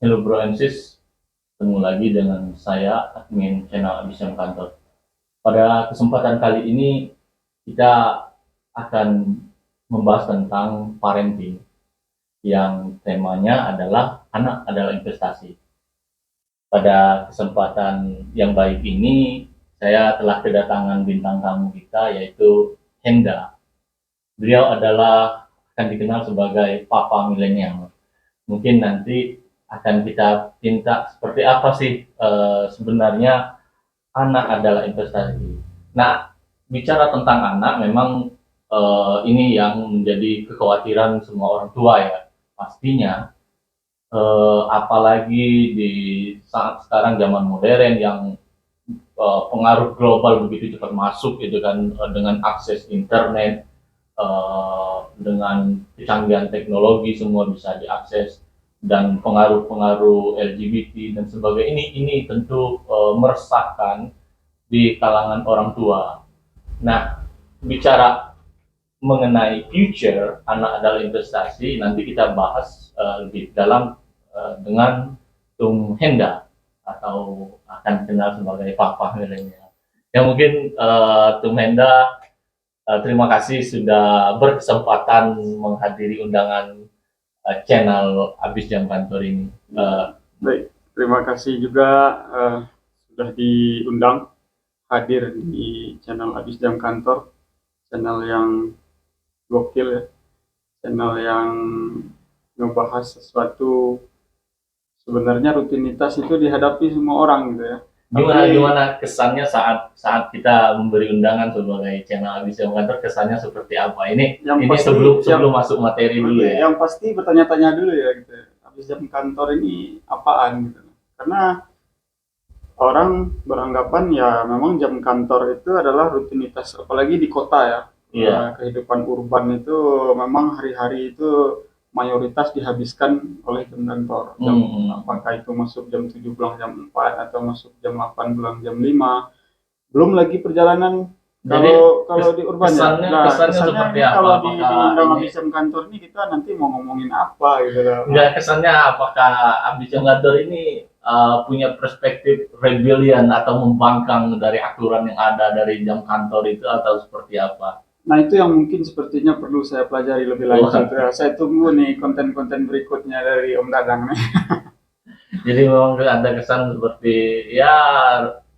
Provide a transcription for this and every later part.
Hello Bro and Sis, ketemu lagi dengan saya, admin channel Abisam Kantor. Pada kesempatan kali ini, kita akan membahas tentang parenting, yang temanya adalah anak adalah investasi. Pada kesempatan yang baik ini, saya telah kedatangan bintang tamu kita, yaitu Henda. Beliau adalah akan dikenal sebagai papa milenial. Mungkin nanti akan kita minta seperti apa sih sebenarnya anak adalah investasi. Nah, bicara tentang anak, memang ini yang menjadi kekhawatiran semua orang tua ya, pastinya. Apalagi di saat sekarang zaman modern yang pengaruh global begitu cepat masuk, gitu kan, dengan akses internet, dengan kecanggihan teknologi semua bisa diakses, dan pengaruh-pengaruh LGBT dan sebagainya, ini tentu meresahkan di kalangan orang tua. Nah, bicara mengenai future anak adalah investasi, nanti kita bahas lebih dalam dengan Tung Henda, atau akan dikenal sebagai papa milenial. Ya mungkin Tung Henda, terima kasih sudah berkesempatan menghadiri undangan channel Abis Jam Kantor ini. Baik, terima kasih juga sudah diundang hadir di channel Abis Jam Kantor, channel yang gokil ya, channel yang ngebahas sesuatu sebenarnya rutinitas itu dihadapi semua orang gitu ya. Gimana gimana kesannya saat saat kita memberi undangan sebagai channel Abis Jam Kantor, kesannya seperti apa? Ini pasti, sebelum masuk materi dulu ya. Yang pasti bertanya-tanya dulu ya gitu. Abis Jam Kantor ini apaan gitu. Karena orang beranggapan ya memang jam kantor itu adalah rutinitas, apalagi di kota ya. Iya. Kehidupan urban itu memang hari-hari itu mayoritas dihabiskan oleh jam kantor. Apakah itu masuk jam 7 pulang jam 4 atau masuk jam 8 pulang jam 5. Belum lagi perjalanan kalau di urban ya. Kesannya seperti apa? Kalau di undang habis jam kantor ini kita nanti mau ngomongin apa gitu loh. Enggak, kesannya apakah Abdi Jam Kantor ini punya perspektif rebellion atau membangkang dari aturan yang ada dari jam kantor itu, atau seperti apa? Nah itu yang mungkin sepertinya perlu saya pelajari lebih lanjut ya. Saya tunggu nih konten-konten berikutnya dari Om Dadang nih. Jadi memang ada kesan seperti ya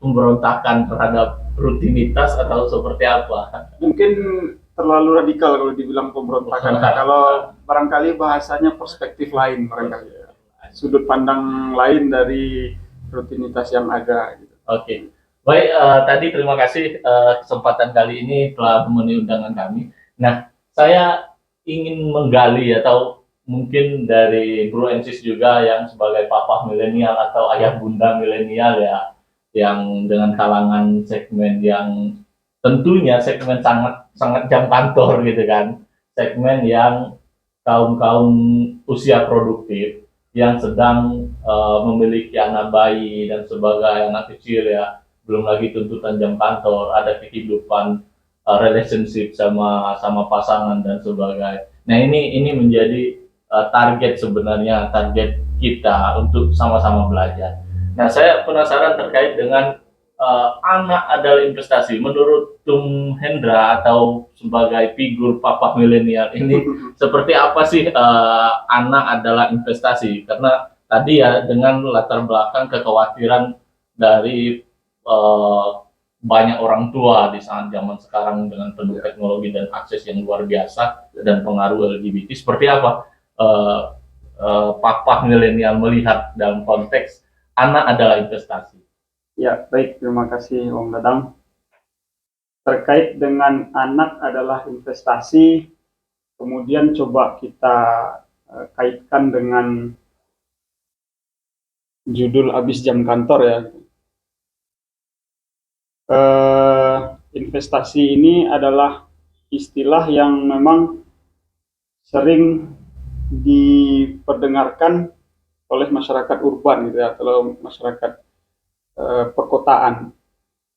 pemberontakan terhadap rutinitas atau seperti apa? Mungkin terlalu radikal kalau dibilang pemberontakan. Kalau barangkali bahasanya perspektif lain barangkali ya. Sudut pandang lain dari rutinitas yang ada. Gitu. Oke. Baik, tadi terima kasih kesempatan kali ini telah memenuhi undangan kami. Nah, saya ingin menggali atau mungkin dari Bro Ensis juga yang sebagai papa milenial atau ayah bunda milenial ya, yang dengan kalangan segmen yang tentunya segmen sangat sangat jam kantor gitu kan, segmen yang kaum kaum usia produktif yang sedang memiliki anak bayi dan sebagai anak kecil ya, belum lagi tuntutan jam kantor, ada kehidupan relationship sama sama pasangan dan sebagainya. Nah ini menjadi target, sebenarnya target kita untuk sama-sama belajar. Nah saya penasaran terkait dengan anak adalah investasi. Menurut Tung Hendra atau sebagai figur papa milenial ini, seperti apa sih anak adalah investasi? Karena tadi ya dengan latar belakang kekhawatiran dari banyak orang tua di saat zaman sekarang dengan penuh teknologi dan akses yang luar biasa dan pengaruh LGBT, seperti apa papa milenial melihat dalam konteks anak adalah investasi? Ya, baik. Terima kasih Om Dadang. Terkait dengan anak adalah investasi, kemudian coba kita kaitkan dengan judul Abis Jam Kantor ya. Investasi ini adalah istilah yang memang sering diperdengarkan oleh masyarakat urban gitu ya, atau masyarakat perkotaan.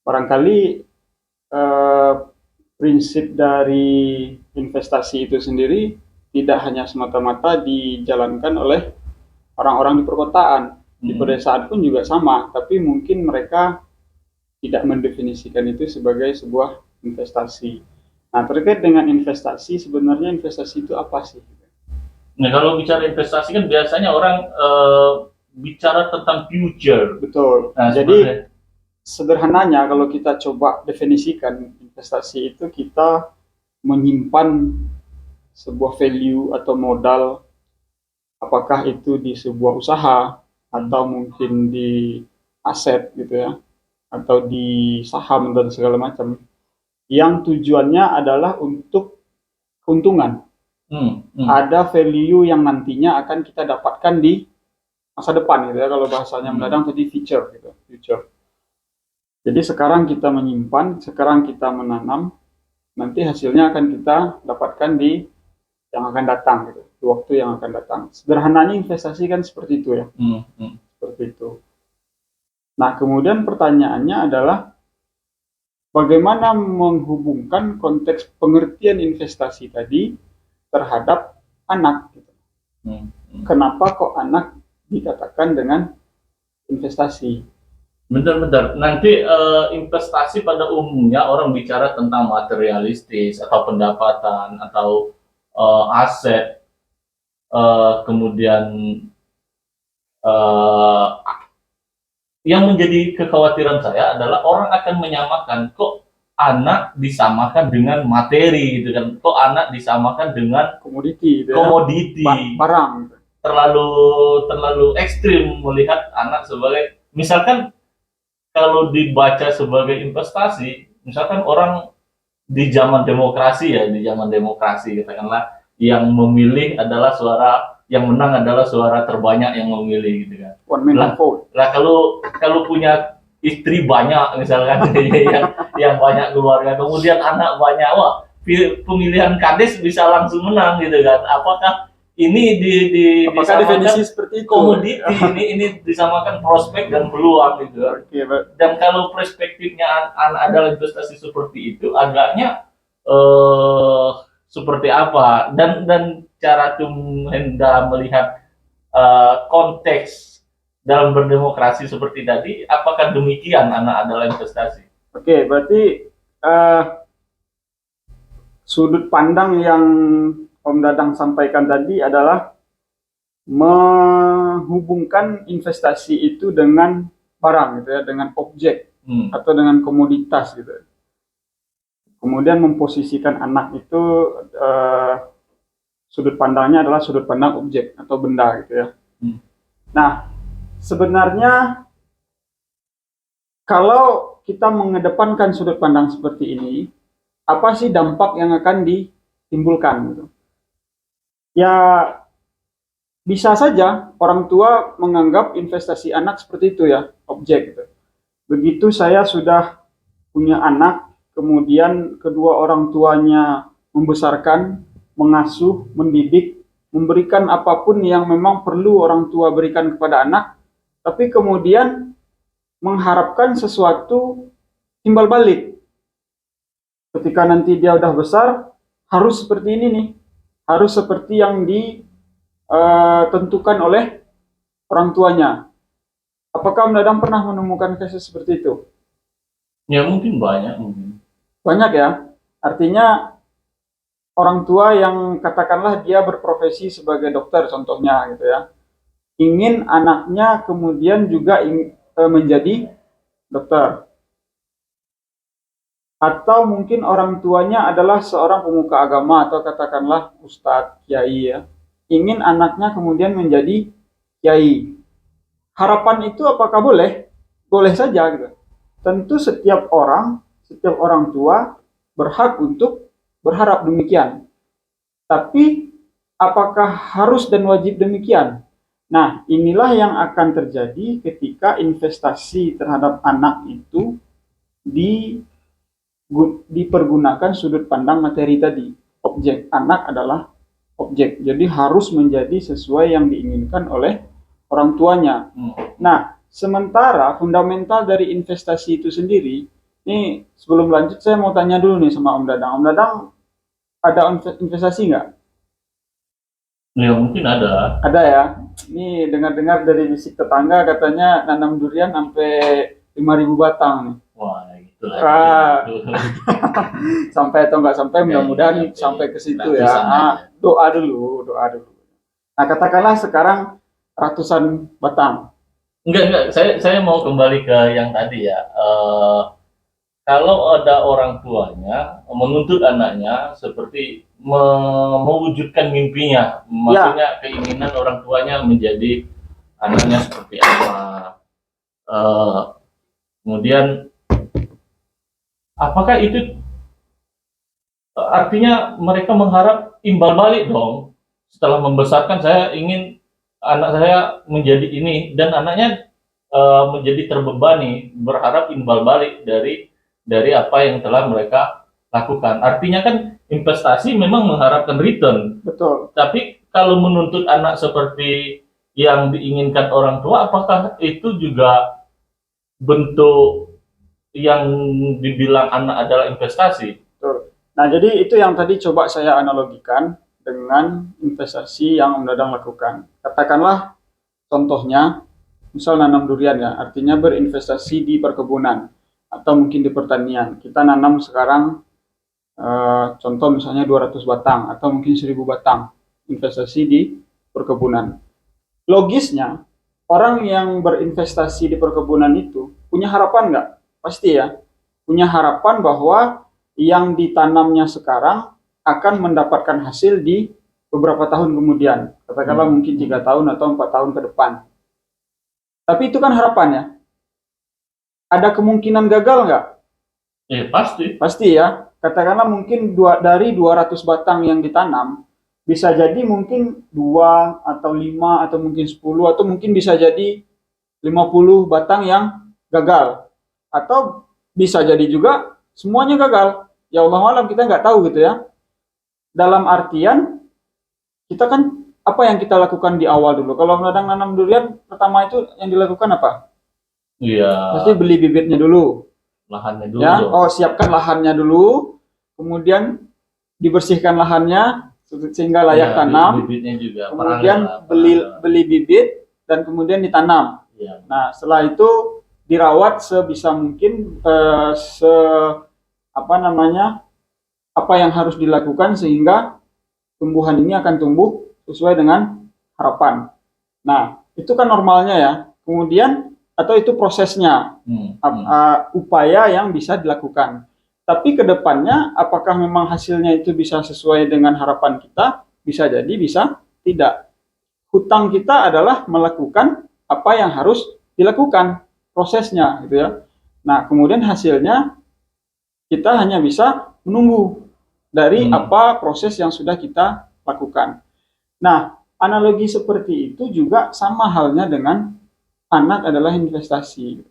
Barangkali prinsip dari investasi itu sendiri tidak hanya semata-mata dijalankan oleh orang-orang di perkotaan. Di Hmm. pedesaan pun juga sama, tapi mungkin mereka tidak mendefinisikan itu sebagai sebuah investasi. Nah, terkait dengan investasi, sebenarnya investasi itu apa sih? Nah, kalau bicara investasi kan biasanya orang bicara tentang future. Betul. Nah, Jadi sebenarnya, sederhananya kalau kita coba definisikan investasi itu kita menyimpan sebuah value atau modal, apakah itu di sebuah usaha atau mungkin di aset gitu ya, atau di saham dan segala macam, yang tujuannya adalah untuk keuntungan. Ada value yang nantinya akan kita dapatkan di masa depan gitu ya, kalau bahasanya mendadak tadi future gitu, future. Jadi sekarang kita menyimpan, sekarang kita menanam, nanti hasilnya akan kita dapatkan di yang akan datang gitu, di waktu yang akan datang. Sederhananya investasi kan seperti itu ya, seperti itu. Nah, kemudian pertanyaannya adalah bagaimana menghubungkan konteks pengertian investasi tadi terhadap anak gitu. Kenapa kok anak dikatakan dengan investasi? Bentar-bentar. Nanti investasi pada umumnya orang bicara tentang materialistis atau pendapatan atau aset. Kemudian eh, yang menjadi kekhawatiran saya adalah orang akan menyamakan kok anak disamakan dengan materi gitu kan, kok anak disamakan dengan Komoditi gitu ya, komoditi, barang gitu. terlalu terlalu ekstrim melihat anak sebagai, misalkan kalau dibaca sebagai investasi, misalkan orang di zaman demokrasi ya, di zaman demokrasi katakanlah, yang memilih adalah suara, yang menang adalah suara terbanyak yang memilih gitu kan. One man Lah, vote. lah kalau punya istri banyak misalkan yang banyak keluarga, kemudian anak banyak, wah pemilihan kades bisa langsung menang gitu kan. Apakah ini Apakah definisi seperti itu? komoditi, ini disamakan prospek dan peluang gitu. Oke, Dan kalau perspektifnya anak adalah investasi seperti itu, agaknya seperti apa? Dan cara Tung Henda melihat konteks dalam berdemokrasi seperti tadi, apakah demikian anak adalah investasi? Oke, berarti sudut pandang yang Om Dadang sampaikan tadi adalah menghubungkan investasi itu dengan barang gitu ya, dengan objek atau dengan komoditas gitu. Kemudian memposisikan anak itu sudut pandangnya adalah sudut pandang objek atau benda gitu ya. Nah, sebenarnya kalau kita mengedepankan sudut pandang seperti ini, apa sih dampak yang akan ditimbulkan gitu? Ya, bisa saja orang tua menganggap investasi anak seperti itu ya, objek gitu. Begitu saya sudah punya anak, kemudian kedua orang tuanya membesarkan, mengasuh, mendidik, memberikan apapun yang memang perlu orang tua berikan kepada anak, tapi kemudian mengharapkan sesuatu timbal balik. Ketika nanti dia udah besar, harus seperti ini nih, harus seperti yang ditentukan oleh orang tuanya. Apakah Om Dadang pernah menemukan kasus seperti itu? Ya mungkin banyak mungkin. Banyak ya. Artinya orang tua yang katakanlah dia berprofesi sebagai dokter contohnya gitu ya. Ingin anaknya kemudian juga menjadi dokter. Atau mungkin orang tuanya adalah seorang pemuka agama atau katakanlah ustadz, kiai ya. Ingin anaknya kemudian menjadi kiai. Harapan itu apakah boleh? Boleh saja gitu. Tentu setiap orang tua berhak untuk berharap demikian. Tapi apakah harus dan wajib demikian? Nah, inilah yang akan terjadi ketika investasi terhadap anak itu dipergunakan sudut pandang materi tadi. Objek anak adalah objek. Jadi harus menjadi sesuai yang diinginkan oleh orang tuanya. Nah, sementara fundamental dari investasi itu sendiri, ini sebelum lanjut saya mau tanya dulu nih sama Om Dadang. Om Dadang ada investasi nggak? Ya mungkin ada. Ada ya. Ini dengar-dengar dari bisik tetangga katanya nanam durian sampai 5.000 batang nih. Wah, gitu lah. Ah, Gitu. sampai atau nggak sampai, Nggak mudah-mudahan nyampe sampai ke situ ya. ratusan aja. Doa dulu, doa dulu. Nah, katakanlah sekarang ratusan batang. Enggak. Saya mau kembali ke yang tadi ya. Kalau ada orang tuanya menuntut anaknya seperti mewujudkan mimpinya, Ya, maksudnya keinginan orang tuanya menjadi anaknya seperti apa. Eh, Kemudian apakah itu artinya mereka mengharap imbal balik dong? Setelah membesarkan saya ingin anak saya menjadi ini dan anaknya menjadi terbebani berharap imbal balik dari apa yang telah mereka lakukan. Artinya kan investasi memang mengharapkan return, betul. tapi kalau menuntut anak seperti yang diinginkan orang tua, apakah itu juga bentuk yang dibilang anak adalah investasi? Betul. Nah, jadi itu yang tadi coba saya analogikan dengan investasi yang Om Dadang lakukan. Katakanlah contohnya, misal nanam durian ya, artinya berinvestasi di perkebunan atau mungkin di pertanian. Kita nanam sekarang contoh misalnya 200 batang atau mungkin 1.000 batang investasi di perkebunan. Logisnya, orang yang berinvestasi di perkebunan itu punya harapan nggak? Pasti ya, punya harapan bahwa yang ditanamnya sekarang akan mendapatkan hasil di beberapa tahun kemudian. Katakanlah mungkin 3 tahun atau 4 tahun ke depan. Tapi itu kan harapannya. Ada kemungkinan gagal nggak? Pasti. Pasti ya. Katakanlah mungkin dari 200 batang yang ditanam, bisa jadi mungkin 2 atau 5 atau mungkin 10 atau mungkin bisa jadi 50 batang yang gagal. Atau bisa jadi juga semuanya gagal. Ya Allah alam, kita nggak tahu gitu ya. Dalam artian kita kan apa yang kita lakukan di awal dulu. Kalau menanam nanam durian pertama itu yang dilakukan apa? Iya. Pasti beli bibitnya dulu. Lahannya dulu Ya, dong. siapkan lahannya dulu, kemudian dibersihkan lahannya sehingga layak Ya, tanam. bibitnya juga. Kemudian Perangai. beli bibit dan kemudian ditanam. Ya. Nah, setelah itu dirawat sebisa mungkin apa namanya, apa yang harus dilakukan sehingga tumbuhan ini akan tumbuh sesuai dengan harapan. Nah, itu kan normalnya ya. Kemudian atau itu prosesnya, upaya yang bisa dilakukan. Tapi ke depannya apakah memang hasilnya itu bisa sesuai dengan harapan kita? Bisa jadi, bisa tidak. Hutang kita adalah melakukan apa yang harus dilakukan, prosesnya gitu ya. Nah, kemudian hasilnya kita hanya bisa menunggu dari apa proses yang sudah kita lakukan. Nah, analogi seperti itu juga sama halnya dengan anak adalah investasi.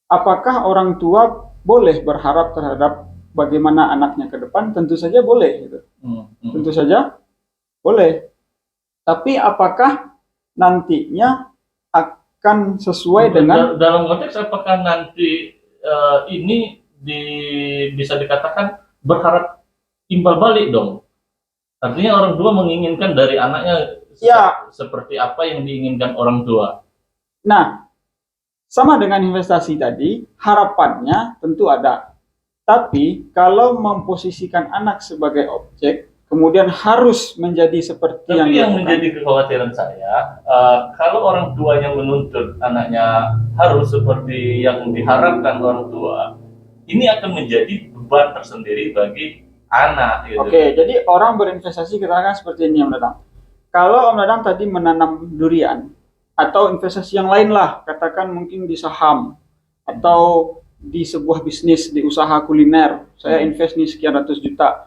Apakah orang tua boleh berharap terhadap bagaimana anaknya ke depan? Tentu saja boleh. Gitu. Tentu saja boleh. Tapi apakah nantinya akan sesuai dengan dalam konteks apakah nanti ini bisa dikatakan berharap imbal balik dong? Artinya orang tua menginginkan dari anaknya seperti apa yang diinginkan orang tua. Nah, sama dengan investasi tadi, harapannya tentu ada. Tapi kalau memposisikan anak sebagai objek, kemudian harus menjadi seperti yang menjadi kekhawatiran saya, kalau orang tuanya menuntut anaknya harus seperti yang diharapkan orang tua, ini akan menjadi beban tersendiri bagi anak. Gitu. Oke, jadi orang berinvestasi katakan seperti ini Om Dadang. Kalau Om Dadang tadi menanam durian atau investasi yang lain lah, katakan mungkin di saham atau di sebuah bisnis, di usaha kuliner, saya invest nih sekian ratus juta.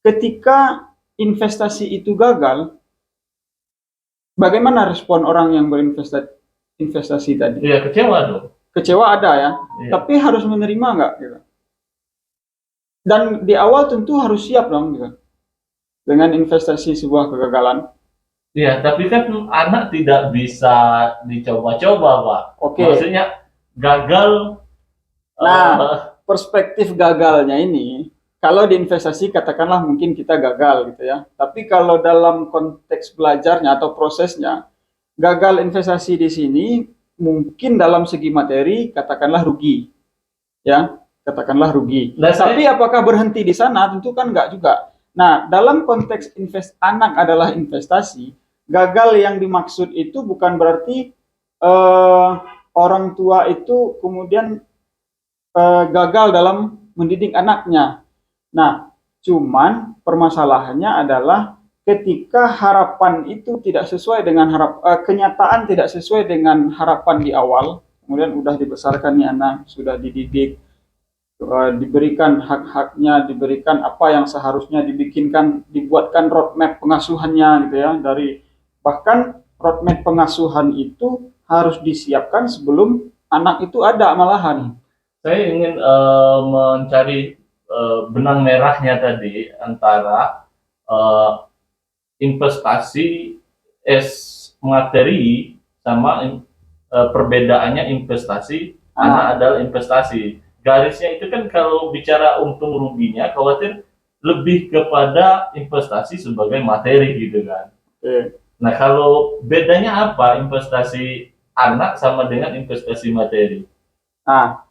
Ketika investasi itu gagal, bagaimana respon orang yang berinvestasi tadi? Iya, kecewa dong. Kecewa ada ya, tapi harus menerima nggak? Gitu. Dan di awal tentu harus siap dong gitu. Dengan investasi sebuah kegagalan. Iya, tapi kan anak tidak bisa dicoba-coba, Pak. Oke. Maksudnya gagal. Nah, perspektif gagalnya ini kalau di investasi katakanlah mungkin kita gagal gitu ya. Tapi kalau dalam konteks belajarnya atau prosesnya, gagal investasi di sini mungkin dalam segi materi katakanlah rugi, ya, katakanlah rugi. Nah, Tapi apakah berhenti di sana? Tentu kan enggak juga. Nah, dalam konteks anak adalah investasi, gagal yang dimaksud itu bukan berarti orang tua itu kemudian gagal dalam mendidik anaknya. Nah, cuman permasalahannya adalah ketika harapan itu tidak sesuai dengan kenyataan tidak sesuai dengan harapan di awal, kemudian udah dibesarkan nih anak, sudah dididik, diberikan hak-haknya, diberikan apa yang seharusnya dibuatkan roadmap pengasuhannya gitu ya, dari bahkan roadmap pengasuhan itu harus disiapkan sebelum anak itu ada malahan. Saya ingin mencari benang merahnya tadi antara investasi materi sama perbedaannya investasi anak adalah investasi. Garisnya itu kan kalau bicara untung ruginya khawatir lebih kepada investasi sebagai materi gitu kan. Nah, kalau bedanya apa investasi anak sama dengan investasi materi? Nah,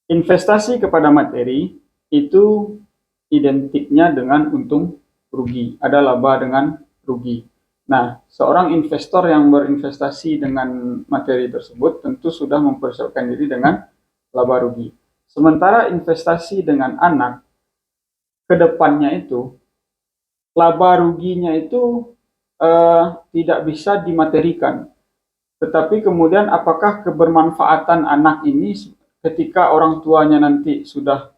investasi kepada materi itu identiknya dengan untung rugi, ada laba dengan rugi. Nah, seorang investor yang berinvestasi dengan materi tersebut tentu sudah mempersiapkan diri dengan laba rugi. Sementara investasi dengan anak, kedepannya itu laba ruginya itu tidak bisa dimaterikan. Tetapi kemudian apakah kebermanfaatan anak ini ketika orang tuanya nanti sudah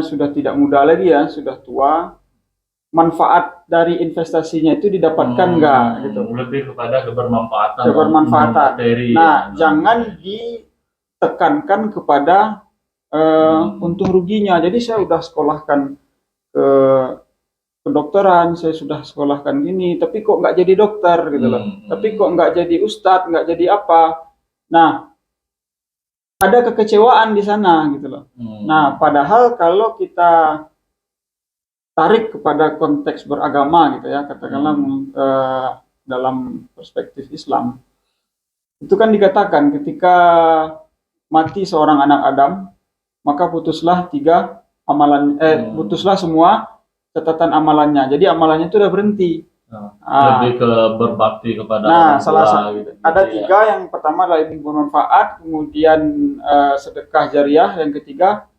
sudah tidak muda lagi ya, sudah tua, manfaat dari investasinya itu didapatkan enggak gitu. Lebih kepada kebermanfaatan materi. Nah, jangan ditekankan kepada untung ruginya. Jadi saya sudah sekolahkan ke kedokteran, saya sudah sekolahkan gini, tapi kok nggak jadi dokter gitu loh. Tapi kok nggak jadi ustadz, nggak jadi apa. Nah, ada kekecewaan di sana gitu loh. Nah, padahal kalau kita tarik kepada konteks beragama gitu ya, katakanlah dalam perspektif Islam, itu kan dikatakan ketika mati seorang anak Adam, maka putuslah putuslah semua catatan amalannya. Jadi amalannya itu udah berhenti. Lebih ke berbakti kepada orang tua. Ada tiga, yang pertama adalah ilmu bermanfaat, kemudian sedekah jariah, yang ketiga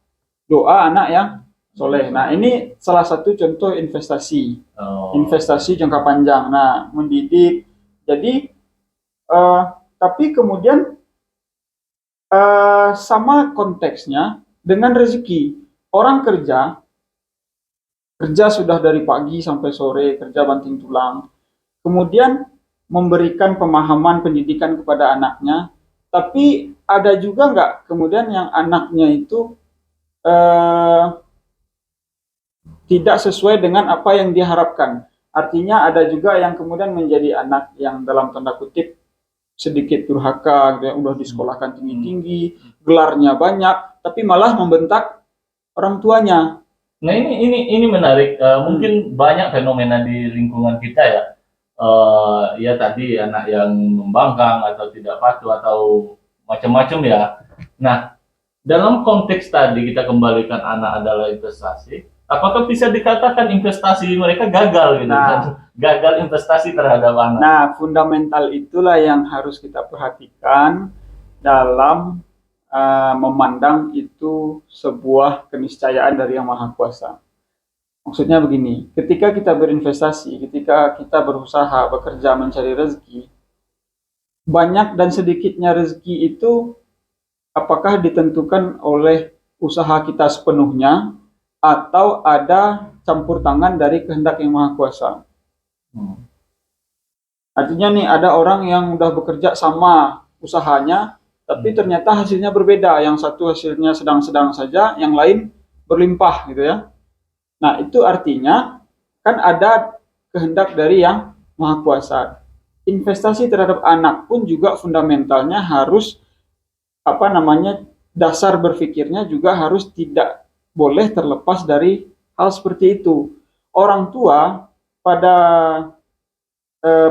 doa anak yang soleh. Nah, ini salah satu contoh investasi, investasi jangka panjang. Nah, mendidik. Jadi, tapi kemudian sama konteksnya dengan rezeki. Orang kerja sudah dari pagi sampai sore, kerja banting tulang. Kemudian memberikan pemahaman pendidikan kepada anaknya. Tapi ada juga nggak kemudian yang anaknya itu tidak sesuai dengan apa yang diharapkan. Artinya ada juga yang kemudian menjadi anak yang dalam tanda kutip sedikit durhaka, gitu ya, udah disekolahkan tinggi-tinggi, gelarnya banyak, tapi malah membentak orang tuanya. Nah, ini menarik. Mungkin banyak fenomena di lingkungan kita ya. Ya tadi anak yang membangkang atau tidak patuh atau macam-macam ya. Nah, dalam konteks tadi kita kembalikan anak adalah investasi. Apakah bisa dikatakan investasi mereka gagal gitu? Gagal investasi terhadap anak. Nah, fundamental itulah yang harus kita perhatikan dalam memandang itu sebuah keniscayaan dari Yang Maha Kuasa. Maksudnya begini, ketika kita berinvestasi, ketika kita berusaha, bekerja, mencari rezeki, banyak dan sedikitnya rezeki itu apakah ditentukan oleh usaha kita sepenuhnya atau ada campur tangan dari kehendak Yang Maha Kuasa. Artinya nih, ada orang yang udah bekerja sama usahanya, tapi ternyata hasilnya berbeda. Yang satu hasilnya sedang-sedang saja, yang lain berlimpah gitu ya. Nah, itu artinya kan ada kehendak dari Yang Maha Kuasa. Investasi terhadap anak pun juga fundamentalnya harus dasar berpikirnya juga harus tidak boleh terlepas dari hal seperti itu. Orang tua pada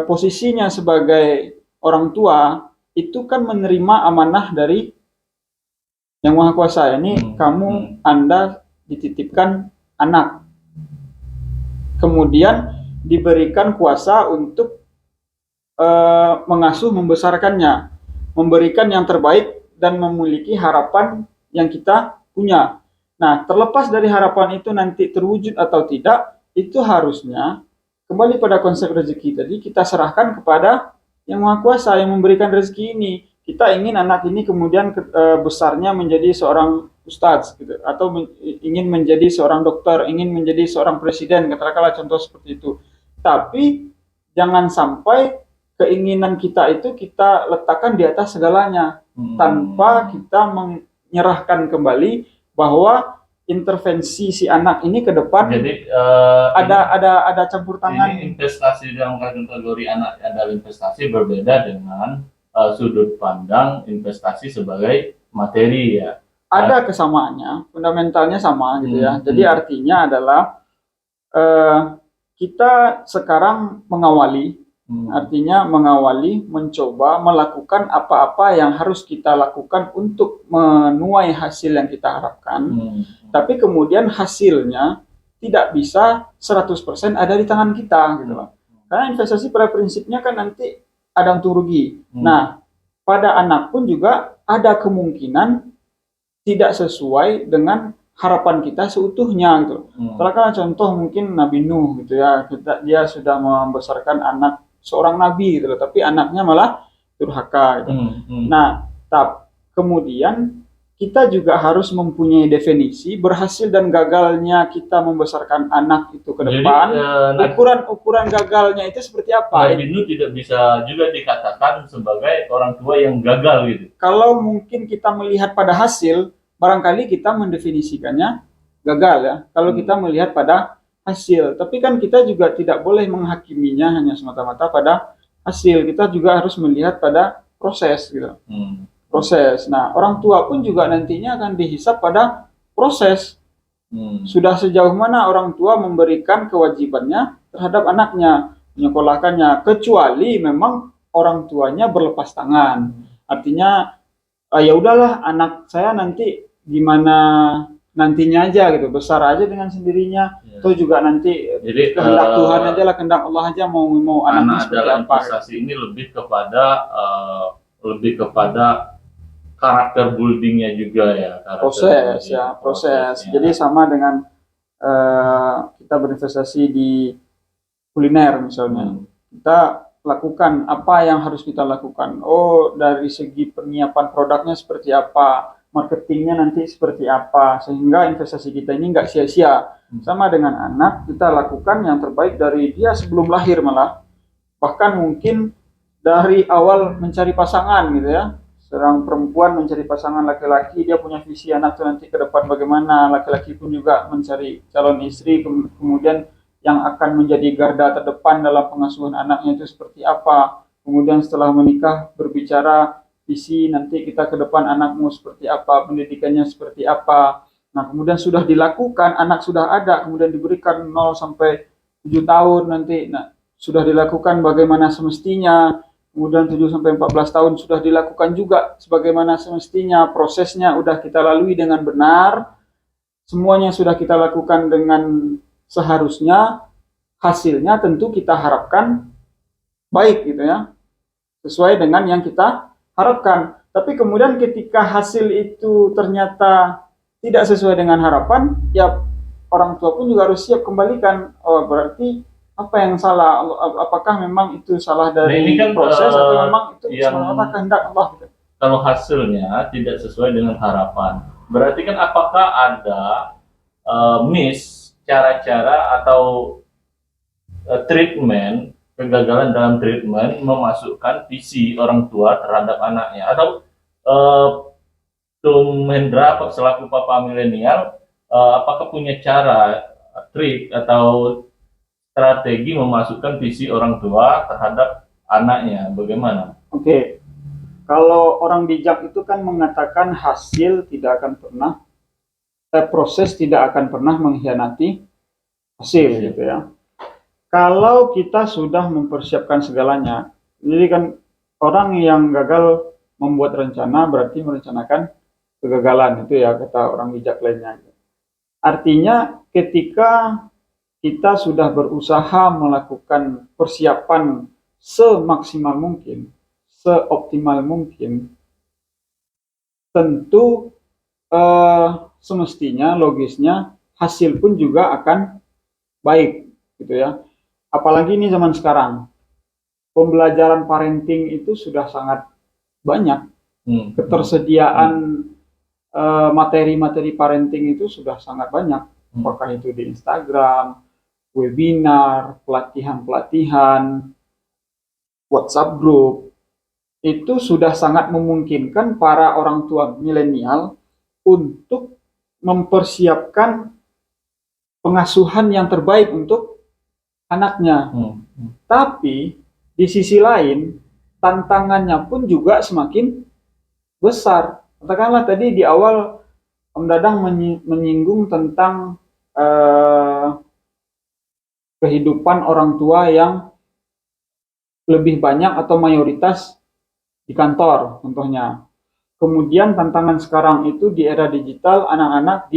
posisinya sebagai orang tua itu kan menerima amanah dari Yang Maha Kuasa. Ini kamu, Anda dititipkan anak, kemudian diberikan kuasa untuk mengasuh, membesarkannya, memberikan yang terbaik dan memiliki harapan yang kita punya. Nah, terlepas dari harapan itu nanti terwujud atau tidak, itu harusnya kembali pada konsep rezeki tadi, kita serahkan kepada Yang Maha Kuasa yang memberikan rezeki ini. Kita ingin anak ini kemudian besarnya menjadi seorang ustadz gitu, atau ingin menjadi seorang dokter, ingin menjadi seorang presiden, katakanlah contoh seperti itu. Tapi jangan sampai keinginan kita itu kita letakkan di atas segalanya, tanpa kita menyerahkan kembali bahwa intervensi si anak ini ke depan. Jadi ada campur tangan. Ini investasi dalam kategori anak adalah investasi, berbeda dengan sudut pandang investasi sebagai materi ya. Ada kesamaannya, fundamentalnya sama gitu ya. Jadi artinya adalah kita sekarang mengawali. Artinya mengawali, mencoba melakukan apa-apa yang harus kita lakukan untuk menuai hasil yang kita harapkan. Tapi kemudian hasilnya tidak bisa 100% ada di tangan kita gitu loh. Karena investasi pada prinsipnya kan nanti ada untung rugi. Nah, pada anak pun juga ada kemungkinan tidak sesuai dengan harapan kita seutuhnya gitu. Misalkan contoh mungkin Nabi Nuh gitu ya, dia sudah membesarkan anak seorang nabi gitu loh, tapi anaknya malah durhaka gitu. Nah, kemudian kita juga harus mempunyai definisi berhasil dan gagalnya kita membesarkan anak itu ke depan. Ukuran gagalnya itu seperti apa? Nabi Nuh tidak bisa juga dikatakan sebagai orang tua yang gagal gitu. Kalau mungkin kita melihat pada hasil, barangkali kita mendefinisikannya gagal ya. Kalau kita melihat pada hasil, tapi kan kita juga tidak boleh menghakiminya hanya semata-mata pada hasil. Kita juga harus melihat pada proses gitu. Proses. Nah, orang tua pun juga nantinya akan dihisap pada proses. Sudah sejauh mana orang tua memberikan kewajibannya terhadap anaknya, menyekolahkannya, kecuali memang orang tuanya berlepas tangan. Artinya ya udahlah, anak saya nanti gimana nantinya aja gitu, besar aja dengan sendirinya. Itu juga nanti jadi kehendak Tuhan aja lah, kehendak Allah aja mau anaknya seperti apa. Investasi ini lebih kepada karakter buildingnya juga ya. Proses. Jadi sama dengan kita berinvestasi di kuliner misalnya. Kita lakukan apa yang harus kita lakukan. Oh, dari segi penyiapan produknya seperti apa, marketingnya nanti seperti apa, sehingga investasi kita ini nggak sia-sia. Sama dengan anak, kita lakukan yang terbaik dari dia sebelum lahir malah. Bahkan mungkin dari awal mencari pasangan gitu ya. Seorang perempuan mencari pasangan laki-laki, dia punya visi anak itu nanti ke depan bagaimana. Laki-laki pun juga mencari calon istri, kemudian yang akan menjadi garda terdepan dalam pengasuhan anaknya itu seperti apa. Kemudian setelah menikah berbicara visi nanti kita ke depan anakmu seperti apa, pendidikannya seperti apa. Nah, kemudian sudah dilakukan, anak sudah ada, kemudian diberikan 0 sampai 7 tahun nanti. Nah, sudah dilakukan bagaimana semestinya. Kemudian 7 sampai 14 tahun sudah dilakukan juga sebagaimana semestinya. Prosesnya sudah kita lalui dengan benar. Semuanya sudah kita lakukan dengan seharusnya. Hasilnya tentu kita harapkan baik gitu ya. Sesuai dengan yang kita harapkan. Tapi kemudian ketika hasil itu ternyata tidak sesuai dengan harapan, ya orang tua pun juga harus siap kembalikan. Oh, berarti apa yang salah? Apakah memang itu salah dari ini kan, proses atau memang itu semata kehendak Allah? Gitu. Kalau hasilnya tidak sesuai dengan harapan, berarti kan apakah ada cara-cara atau treatment, kegagalan dalam treatment memasukkan visi orang tua terhadap anaknya, atau Tum Hendra selaku papa milenial apakah punya cara, trik atau strategi memasukkan visi orang tua terhadap anaknya, bagaimana? Oke. Kalau orang bijak itu kan mengatakan hasil tidak akan pernah, proses tidak akan pernah mengkhianati hasil gitu ya. Kalau kita sudah mempersiapkan segalanya, jadi kan orang yang gagal membuat rencana berarti merencanakan kegagalan, itu ya kata orang bijak lainnya. Artinya ketika kita sudah berusaha melakukan persiapan semaksimal mungkin, seoptimal mungkin, tentu semestinya logisnya hasil pun juga akan baik gitu ya. Apalagi ini zaman sekarang, pembelajaran parenting itu sudah sangat banyak. Ketersediaan materi-materi parenting itu sudah sangat banyak. Apakah itu di Instagram, webinar, pelatihan-pelatihan, WhatsApp group, itu sudah sangat memungkinkan para orang tua milenial untuk mempersiapkan pengasuhan yang terbaik untuk anaknya. Tapi di sisi lain, tantangannya pun juga semakin besar. Katakanlah tadi di awal Om Dadang menyinggung tentang kehidupan orang tua yang lebih banyak atau mayoritas di kantor contohnya. Kemudian tantangan sekarang itu di era digital, anak-anak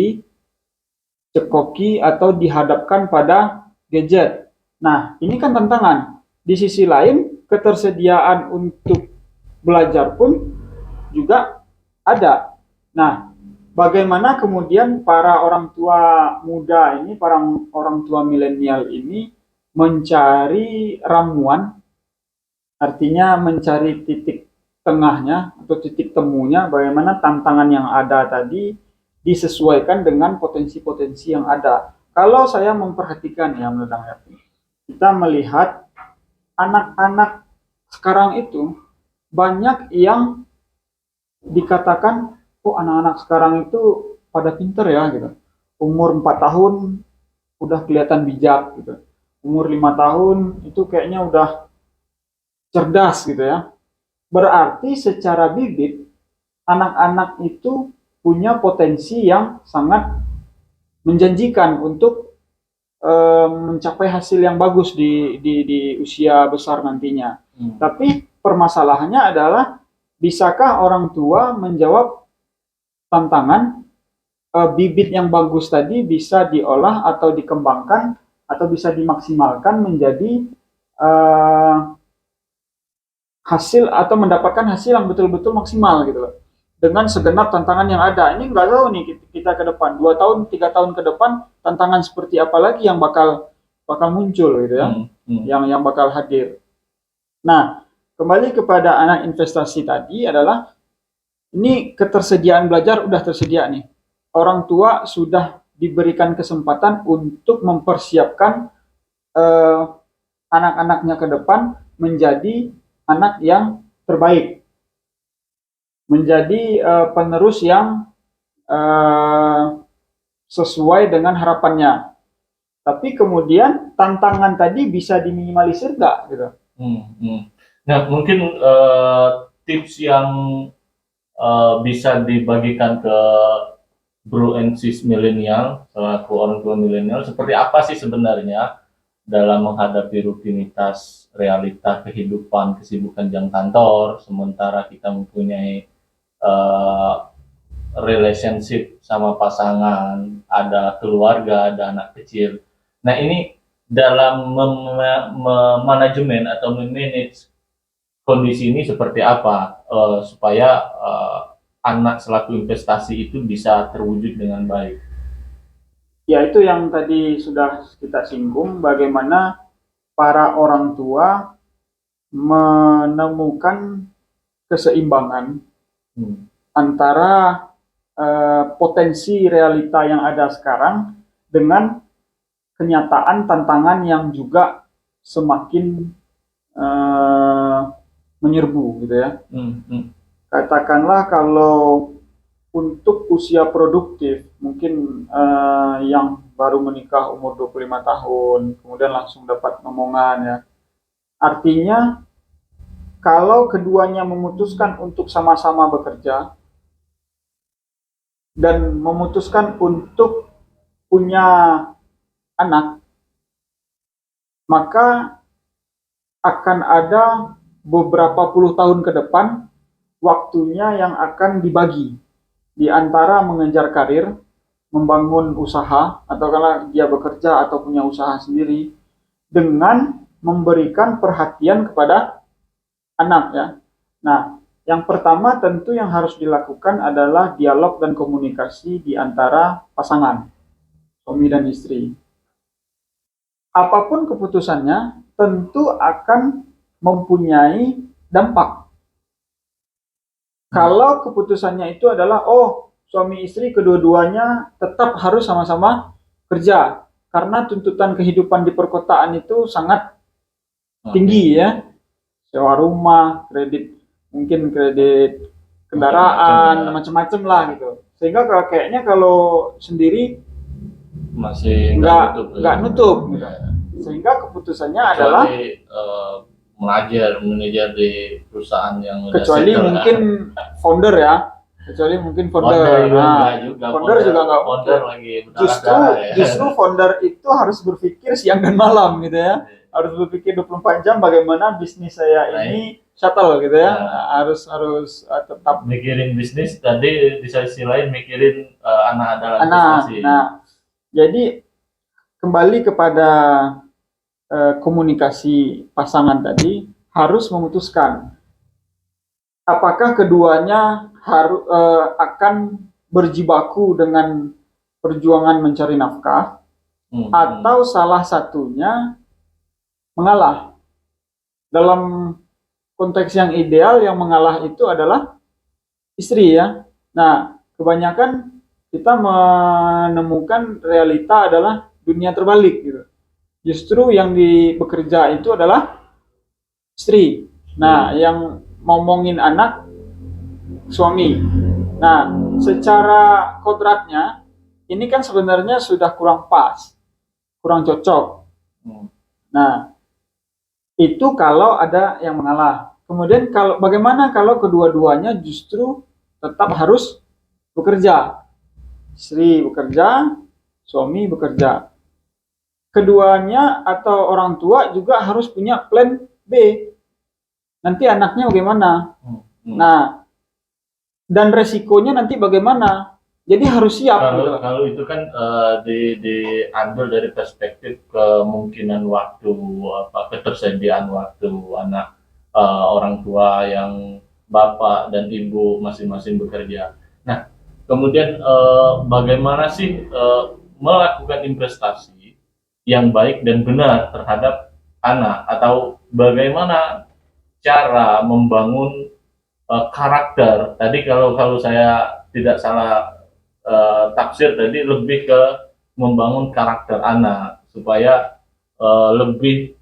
dicekoki atau dihadapkan pada gadget. Nah, ini kan tantangan. Di sisi lain, ketersediaan untuk belajar pun juga ada. Nah, bagaimana kemudian para orang tua muda ini, para orang tua milenial ini mencari ramuan, artinya mencari titik tengahnya atau titik temunya, bagaimana tantangan yang ada tadi disesuaikan dengan potensi-potensi yang ada. Kalau saya memperhatikan ya, kita melihat anak-anak sekarang itu banyak yang dikatakan, oh anak-anak sekarang itu pada pinter ya gitu. Umur 4 tahun udah kelihatan bijak gitu. Umur 5 tahun itu kayaknya udah cerdas gitu ya. Berarti secara bibit anak-anak itu punya potensi yang sangat menjanjikan untuk mencapai hasil yang bagus di usia besar nantinya. Tapi permasalahannya adalah bisakah orang tua menjawab tantangan bibit yang bagus tadi bisa diolah atau dikembangkan atau bisa dimaksimalkan menjadi hasil atau mendapatkan hasil yang betul-betul maksimal gitu loh, dengan segenap tantangan yang ada. Ini nggak tahu nih kita ke depan 2 tahun 3 tahun ke depan tantangan seperti apa lagi yang bakal muncul gitu ya, yang bakal hadir. Nah, kembali kepada anak investasi tadi adalah ini ketersediaan belajar udah tersedia nih, orang tua sudah diberikan kesempatan untuk mempersiapkan anak-anaknya ke depan menjadi anak yang terbaik, menjadi penerus yang sesuai dengan harapannya. Tapi kemudian tantangan tadi bisa diminimalisir nggak gitu? Nah, mungkin tips yang bisa dibagikan ke Bro and Sis milenial selaku orang tua milenial, seperti apa sih sebenarnya dalam menghadapi rutinitas realita kehidupan, kesibukan jam kantor, sementara kita mempunyai relationship sama pasangan, ada keluarga, ada anak kecil. Nah, ini dalam manajemen atau memanage kondisi ini seperti apa supaya anak selaku investasi itu bisa terwujud dengan baik? Ya, itu yang tadi sudah kita singgung, bagaimana para orang tua menemukan keseimbangan antara potensi realita yang ada sekarang dengan kenyataan tantangan yang juga semakin menyerbu gitu ya. Katakanlah kalau untuk usia produktif mungkin yang baru menikah umur 25 tahun kemudian langsung dapat omongan ya, artinya kalau keduanya memutuskan untuk sama-sama bekerja dan memutuskan untuk punya anak, maka akan ada beberapa puluh tahun ke depan waktunya yang akan dibagi di antara mengejar karir, membangun usaha, atau kalau dia bekerja atau punya usaha sendiri, dengan memberikan perhatian kepada anak ya. Nah, yang pertama tentu yang harus dilakukan adalah dialog dan komunikasi di antara pasangan, suami dan istri. Apapun keputusannya, tentu akan mempunyai dampak. Kalau keputusannya itu adalah, oh, suami istri kedua-duanya tetap harus sama-sama kerja, karena tuntutan kehidupan di perkotaan itu sangat tinggi ya, sewa rumah, kredit, mungkin kredit kendaraan, macam-macam lah gitu. Sehingga kayaknya kalau sendiri masih nggak nutup gitu. Sehingga keputusannya adalah manajer di perusahaan yang kecuali mungkin founder ya, kecuali mungkin founder. Founder juga nggak founder lagi justru founder itu harus berpikir siang dan malam gitu ya, harus berpikir 24 jam bagaimana bisnis saya ini shuttle gitu ya. Harus tetap mikirin bisnis, tadi di sisi lain mikirin anak adalah investasi. Nah, jadi kembali kepada komunikasi pasangan tadi, harus memutuskan apakah keduanya akan berjibaku dengan perjuangan mencari nafkah, atau salah satunya mengalah. Dalam konteks yang ideal, yang mengalah itu adalah istri ya. Nah, kebanyakan kita menemukan realita adalah dunia terbalik gitu. Justru yang bekerja itu adalah istri. Nah, yang ngomongin anak suami. Nah, secara kodratnya ini kan sebenarnya sudah kurang pas, kurang cocok. Nah, itu kalau ada yang mengalah. Kemudian bagaimana kalau kedua-duanya justru tetap harus bekerja? Istri bekerja, suami bekerja. Keduanya atau orang tua juga harus punya plan B. Nanti anaknya bagaimana? Nah, dan resikonya nanti bagaimana? Jadi harus siap. Kalau itu kan diambil dari perspektif kemungkinan waktu, ketersediaan waktu anak, orang tua yang bapak dan ibu masing-masing bekerja. Nah, kemudian bagaimana sih melakukan investasi yang baik dan benar terhadap anak, atau bagaimana cara membangun karakter. Tadi kalau saya tidak salah tafsir tadi, lebih ke membangun karakter anak supaya lebih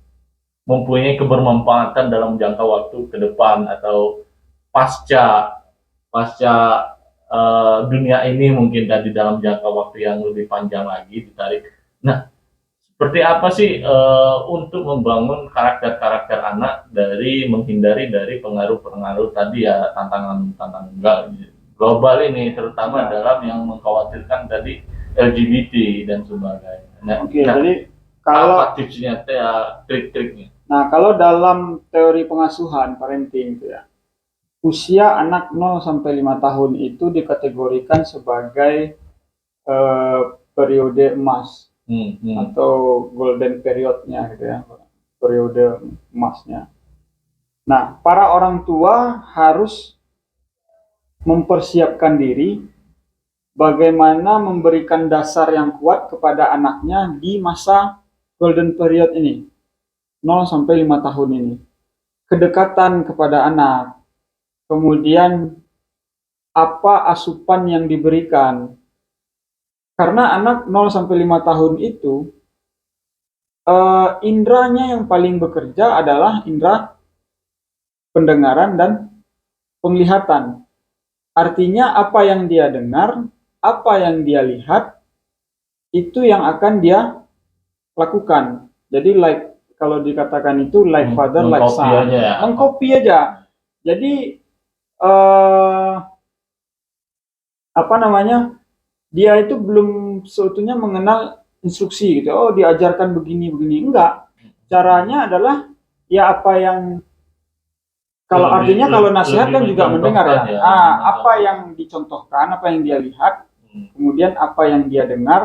mempunyai kebermanfaatan dalam jangka waktu ke depan atau pasca dunia ini, mungkin tadi dalam jangka waktu yang lebih panjang lagi ditarik. Nah, seperti apa sih untuk membangun karakter anak dari menghindari dari pengaruh-pengaruh tadi ya, tantangan global ini, terutama dalam yang mengkhawatirkan tadi LGBT dan sebagainya. Jadi kalau apa tipsnya, trik-triknya? Nah, kalau dalam teori pengasuhan parenting itu ya, usia anak 0 sampai 5 tahun itu dikategorikan sebagai periode emas. Atau golden periodnya gitu ya, periode emasnya. Nah, para orang tua harus mempersiapkan diri bagaimana memberikan dasar yang kuat kepada anaknya di masa golden period ini, 0 sampai 5 tahun ini. Kedekatan kepada anak, kemudian apa asupan yang diberikan. Karena anak 0 sampai 5 tahun itu indranya yang paling bekerja adalah indra pendengaran dan penglihatan. Artinya apa yang dia dengar, apa yang dia lihat, itu yang akan dia lakukan. Jadi kalau dikatakan itu like father like Mengcopy son, aja ya. mengcopy aja. Jadi eh, apa namanya, dia itu belum seutuhnya mengenal instruksi gitu. Oh, diajarkan begini begini, enggak. Caranya adalah ya apa yang, kalau Lebih- artinya kalau lebih- nasihat kan lebih juga mendengar ya. mencontohkan ya, Ah, mencontohkan. apa yang dicontohkan, apa yang dia lihat, Hmm. kemudian apa yang dia dengar.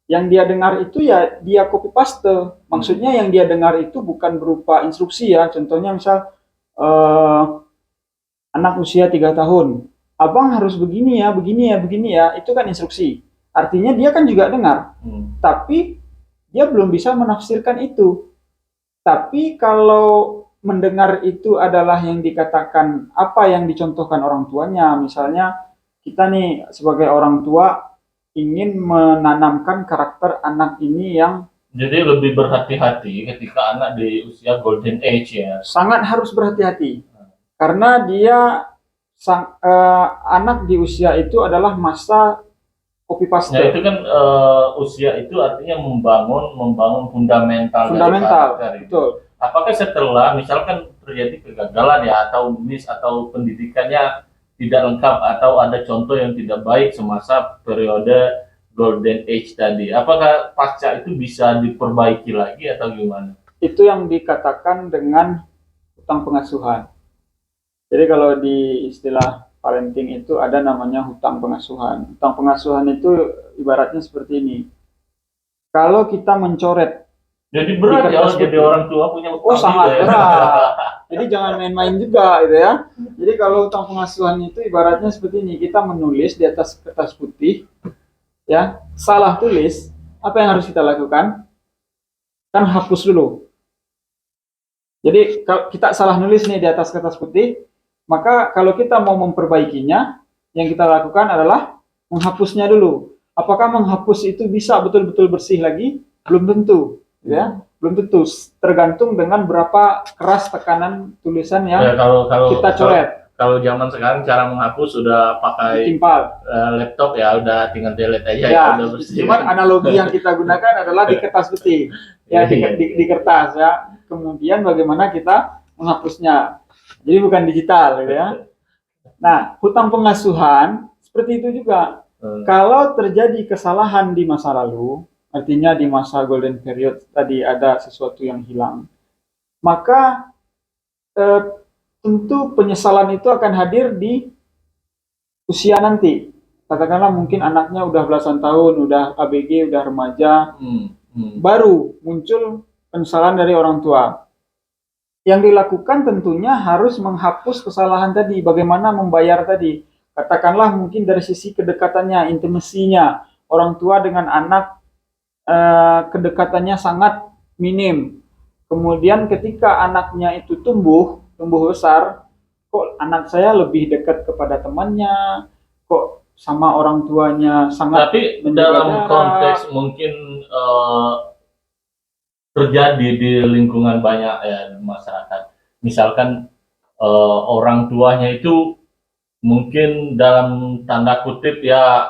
Yang dia dengar itu ya dia copy paste. Maksudnya yang dia dengar itu bukan berupa instruksi ya. Contohnya misal eh, anak usia 3 tahun, abang harus begini ya, begini ya, begini ya. Itu kan instruksi. Artinya dia kan juga dengar, tapi dia belum bisa menafsirkan itu. Tapi kalau mendengar itu adalah yang dikatakan apa yang dicontohkan orang tuanya, misalnya kita nih sebagai orang tua ingin menanamkan karakter anak ini yang Jadi lebih berhati-hati ketika anak di usia golden age ya. sangat harus berhati-hati karena dia anak di usia itu adalah masa copy Nah paste. itu kan usia itu artinya membangun fundamental dari Fundamental, karakter itu. betul. Apakah setelah misalkan terjadi kegagalan ya atau miss atau pendidikannya tidak lengkap atau ada contoh yang tidak baik semasa periode golden age tadi, apakah pasca itu bisa diperbaiki lagi atau gimana? Itu yang dikatakan dengan hutang pengasuhan. Jadi kalau di istilah parenting itu ada namanya hutang pengasuhan. Hutang pengasuhan itu ibaratnya seperti ini. Kalau kita mencoret, Jadi berat Di ya kertas jadi putih. orang tua punya oh utang sangat juga ya. berat. Jadi jangan main-main juga gitu ya. Jadi kalau hutang pengasuhan itu ibaratnya seperti ini. Kita menulis di atas kertas putih, ya salah tulis, apa yang harus kita lakukan? Kan hapus dulu. Jadi kalau kita salah nulis nih di atas kertas putih, maka kalau kita mau memperbaikinya, yang kita lakukan adalah menghapusnya dulu. Apakah menghapus itu bisa betul-betul bersih lagi? Belum tentu, ya. Belum tentu. Tergantung dengan berapa keras tekanan tulisan yang Ya, kalau kita coret. kalau zaman sekarang cara menghapus sudah pakai Ditimpal. laptop ya udah tinggal delete aja Ya, udah bersih. cuman analogi yang kita gunakan adalah di kertas putih, ya di kertas ya. Kemudian bagaimana kita menghapusnya. Jadi bukan digital, gitu ya. Nah, hutang pengasuhan seperti itu juga. Kalau terjadi kesalahan di masa lalu, artinya di masa golden period tadi ada sesuatu yang hilang, maka tentu penyesalan itu akan hadir di usia nanti. Katakanlah mungkin anaknya udah belasan tahun, udah ABG, udah remaja, baru muncul penyesalan dari orang tua. Yang dilakukan tentunya harus menghapus kesalahan tadi, bagaimana membayar tadi. Katakanlah mungkin dari sisi kedekatannya, intimasinya, orang tua dengan anak kedekatannya sangat minim. Kemudian ketika anaknya itu tumbuh besar, kok anak saya lebih dekat kepada temannya, kok sama orang tuanya sangat. Tapi dalam konteks mungkin terjadi di lingkungan banyak ya masyarakat. Misalkan orang tuanya itu mungkin dalam tanda kutip ya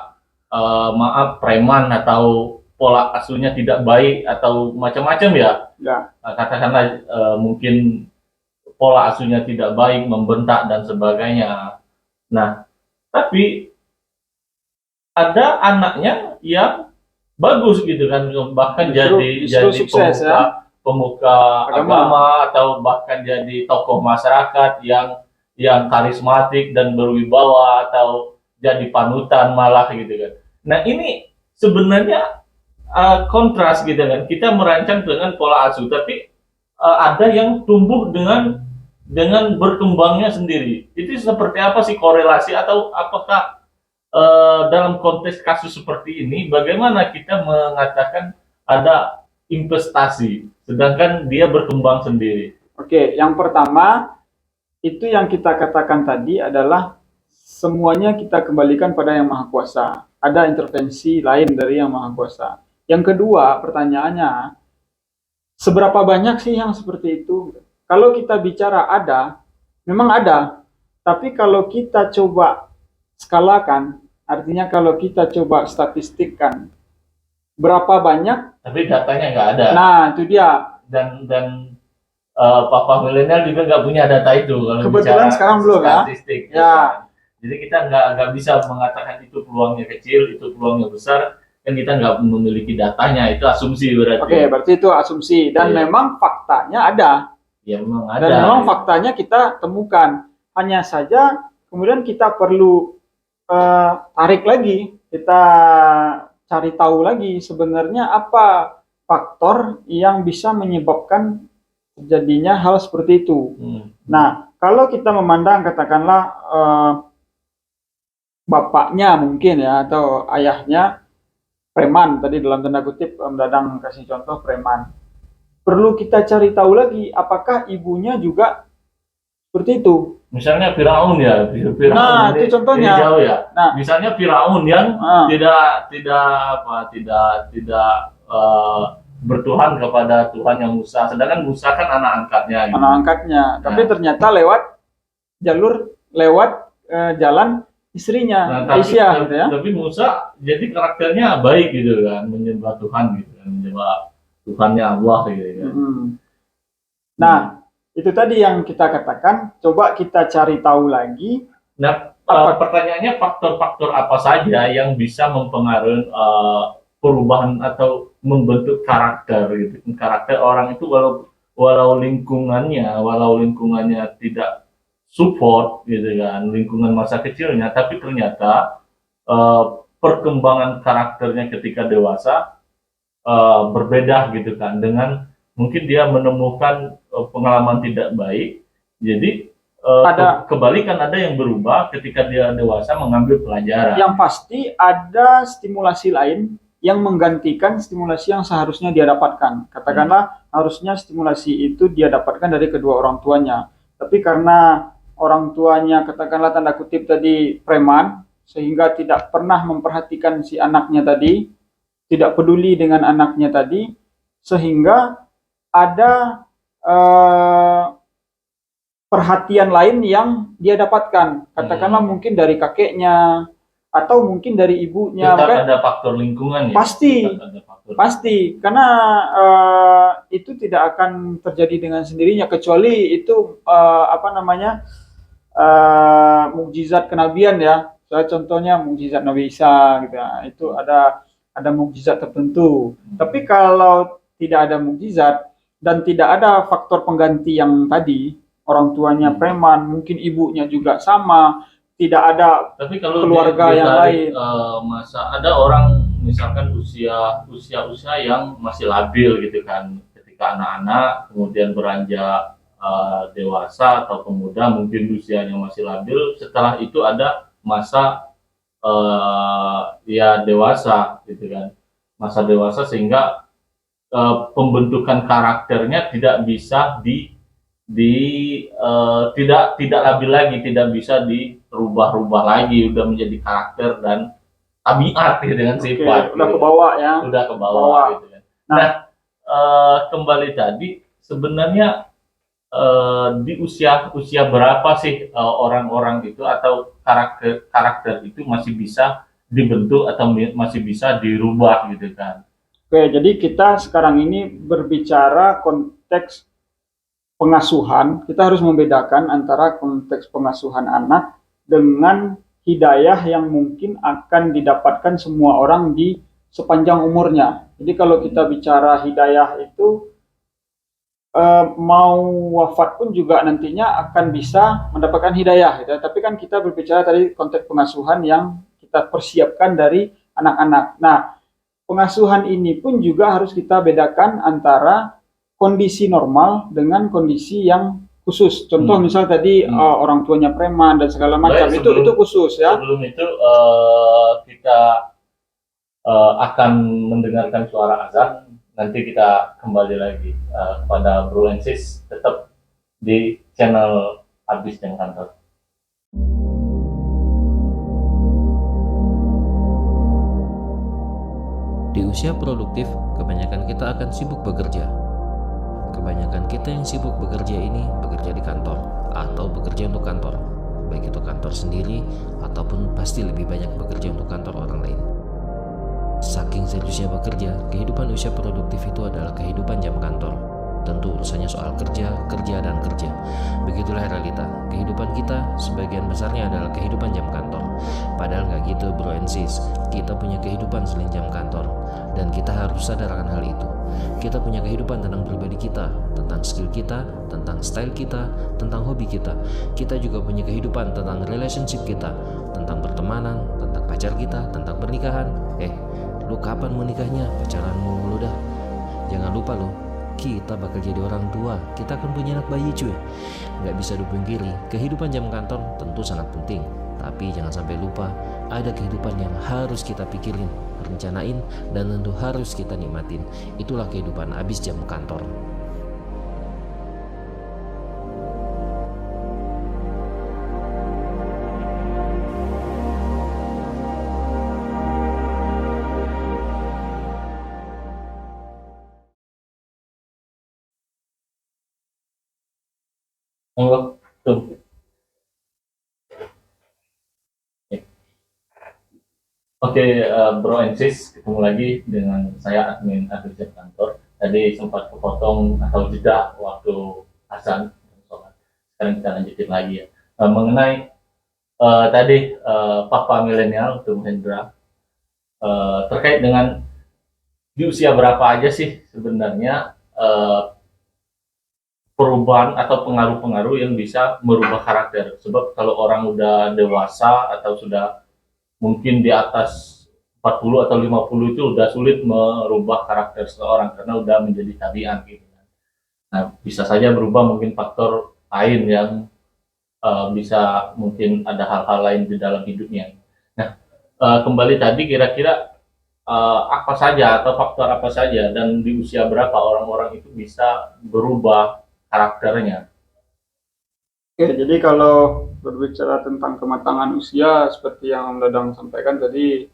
maaf preman atau pola asuhnya tidak baik atau macam-macam ya. Katakanlah mungkin pola asuhnya tidak baik, membentak dan sebagainya. Nah, tapi ada anaknya yang bagus gitu kan, bahkan jadi sukses, pemuka agama atau bahkan jadi tokoh masyarakat yang karismatik dan berwibawa atau jadi panutan malah gitu kan. Nah ini sebenarnya kontras gitu kan, kita merancang dengan pola asuh tapi ada yang tumbuh dengan berkembangnya sendiri. Itu seperti apa sih korelasi atau apakah dalam konteks kasus seperti ini, bagaimana kita mengatakan ada investasi, sedangkan dia berkembang sendiri? Oke, yang pertama, itu yang kita katakan tadi adalah semuanya kita kembalikan pada Yang Maha Kuasa. Ada intervensi lain dari Yang Maha Kuasa. Yang kedua, pertanyaannya, seberapa banyak sih yang seperti itu? Kalau kita bicara ada, memang ada. Tapi kalau kita coba skalakan, artinya kalau kita coba statistikkan berapa banyak, tapi datanya nggak ada. Nah itu dia. dan papa milenial juga nggak punya data itu kalau Kebetulan bicara sekarang belum ya. statistik. Ya. Jadi kita nggak bisa mengatakan itu peluangnya kecil, itu peluangnya besar, kan kita nggak memiliki datanya, itu asumsi berarti. Oke, berarti itu asumsi dan Iya. memang faktanya ada. Ya memang Dan ada. memang faktanya kita temukan. Hanya saja kemudian kita perlu tarik lagi, kita cari tahu lagi sebenarnya apa faktor yang bisa menyebabkan terjadinya hal seperti itu. Nah, kalau kita memandang katakanlah bapaknya mungkin ya atau ayahnya preman, tadi dalam tanda kutip Om Dadang kasih contoh preman. Perlu kita cari tahu lagi apakah ibunya juga seperti itu. Misalnya Firaun ya, Firaun Nah, ini, itu contohnya. ini jauh ya. Nah, misalnya Firaun yang tidak bertuhan kepada Tuhan yang Musa, sedangkan Musa kan anak angkatnya. Gitu. anak angkatnya, tapi ternyata lewat jalan istrinya, Aisyah gitu ya. Tapi Musa jadi karakternya baik gitu kan, menyembah Tuhan gitu kan, menyembah Tuhannya Allah gitu kan. Nah, itu tadi yang kita katakan, coba kita cari tahu lagi. Nah, pertanyaannya faktor-faktor apa saja yang bisa mempengaruhi perubahan atau membentuk karakter gitu. Karakter orang itu walau lingkungannya tidak support gitu kan, lingkungan masa kecilnya, tapi ternyata perkembangan karakternya ketika dewasa berbeda gitu kan, dengan mungkin dia menemukan pengalaman tidak baik, jadi kebalikan ada yang berubah ketika dia dewasa mengambil pelajaran. Yang pasti ada stimulasi lain yang menggantikan stimulasi yang seharusnya dia dapatkan. Katakanlah harusnya stimulasi itu dia dapatkan dari kedua orang tuanya, tapi karena orang tuanya katakanlah tanda kutip tadi preman, sehingga tidak pernah memperhatikan si anaknya tadi, tidak peduli dengan anaknya tadi, sehingga ada perhatian lain yang dia dapatkan, katakanlah mungkin dari kakeknya atau mungkin dari ibunya. Tetap ada faktor lingkungan ya. Pasti karena itu tidak akan terjadi dengan sendirinya, kecuali itu mukjizat kenabian ya. Contohnya mukjizat Nabi Isa gitu ya. Itu ada mukjizat tertentu. Tapi kalau tidak ada mukjizat dan tidak ada faktor pengganti yang tadi, orang tuanya preman, mungkin ibunya juga sama, tidak ada. Tapi kalau keluarga yang lain, masa ada orang misalkan usia yang masih labil gitu kan, ketika anak-anak kemudian beranjak dewasa atau pemuda, mungkin usianya masih labil, setelah itu ada masa ya dewasa gitu kan, masa dewasa, sehingga pembentukan karakternya tidak bisa tidak labil lagi, tidak bisa dirubah-rubah lagi, udah menjadi karakter dan tabiat gitu dengan sifat. Udah ke bawah ya. Udah ke bawah gitu kan. Nah, kembali tadi sebenarnya di usia berapa sih orang-orang itu atau karakter itu masih bisa dibentuk atau masih bisa dirubah gitu kan. Oke, jadi kita sekarang ini berbicara konteks pengasuhan. Kita harus membedakan antara konteks pengasuhan anak dengan hidayah yang mungkin akan didapatkan semua orang di sepanjang umurnya. Jadi kalau kita bicara hidayah itu mau wafat pun juga nantinya akan bisa mendapatkan hidayah gitu. Tapi kan kita berbicara tadi konteks pengasuhan yang kita persiapkan dari anak-anak. Nah, pengasuhan ini pun juga harus kita bedakan antara kondisi normal dengan kondisi yang khusus. Contoh misal tadi orang tuanya preman dan segala macam. Baik, itu khusus ya. Sebelum itu kita akan mendengarkan suara azan. Nanti kita kembali lagi kepada Bro and Sis, tetap di channel Abis Jam Kantor. Di usia produktif, kebanyakan kita akan sibuk bekerja. Kebanyakan kita yang sibuk bekerja ini bekerja di kantor atau bekerja untuk kantor, baik itu kantor sendiri ataupun pasti lebih banyak bekerja untuk kantor orang lain. Saking seriusnya bekerja, kehidupan usia produktif itu adalah kehidupan jam kantor. Tentu urusannya soal kerja, kerja, dan kerja. Begitulah realita. Kehidupan kita sebagian besarnya adalah kehidupan jam kantor. Padahal nggak gitu bro and sis. Kita punya kehidupan selain jam kantor. Dan kita harus sadar akan hal itu. Kita punya kehidupan tentang pribadi kita, tentang skill kita, tentang style kita, tentang hobi kita. Kita juga punya kehidupan tentang relationship kita, tentang pertemanan, tentang pacar kita, tentang pernikahan. Lu kapan menikahnya? Pacaran mulu dah. Jangan lupa lo, kita bakal jadi orang tua. Kita akan punya anak bayi cuy. Gak bisa dipungkiri, kehidupan jam kantor tentu sangat penting. Tapi jangan sampai lupa, ada kehidupan yang harus kita pikirin, rencanain, dan tentu harus kita nikmatin. Itulah kehidupan abis jam kantor. Monggo, tuh. Oke, Bro and Sis, ketemu lagi dengan saya admin Abis Kantor. Tadi sempat kepotong atau jeda waktu azan. Sekarang kita lanjutin lagi ya. Mengenai tadi Papa Milenial, Tum Hendra, terkait dengan di usia berapa aja sih sebenarnya perubahan atau pengaruh-pengaruh yang bisa merubah karakter. Sebab kalau orang udah dewasa atau sudah mungkin di atas 40 atau 50 itu udah sulit merubah karakter seseorang karena udah menjadi tabiat gitu. Nah, bisa saja berubah mungkin faktor lain yang bisa mungkin ada hal-hal lain di dalam hidupnya. Nah, kembali tadi kira-kira apa saja atau faktor apa saja dan di usia berapa orang-orang itu bisa berubah karakternya. Oke, jadi kalau berbicara tentang kematangan usia, seperti yang Om Dadang sampaikan tadi,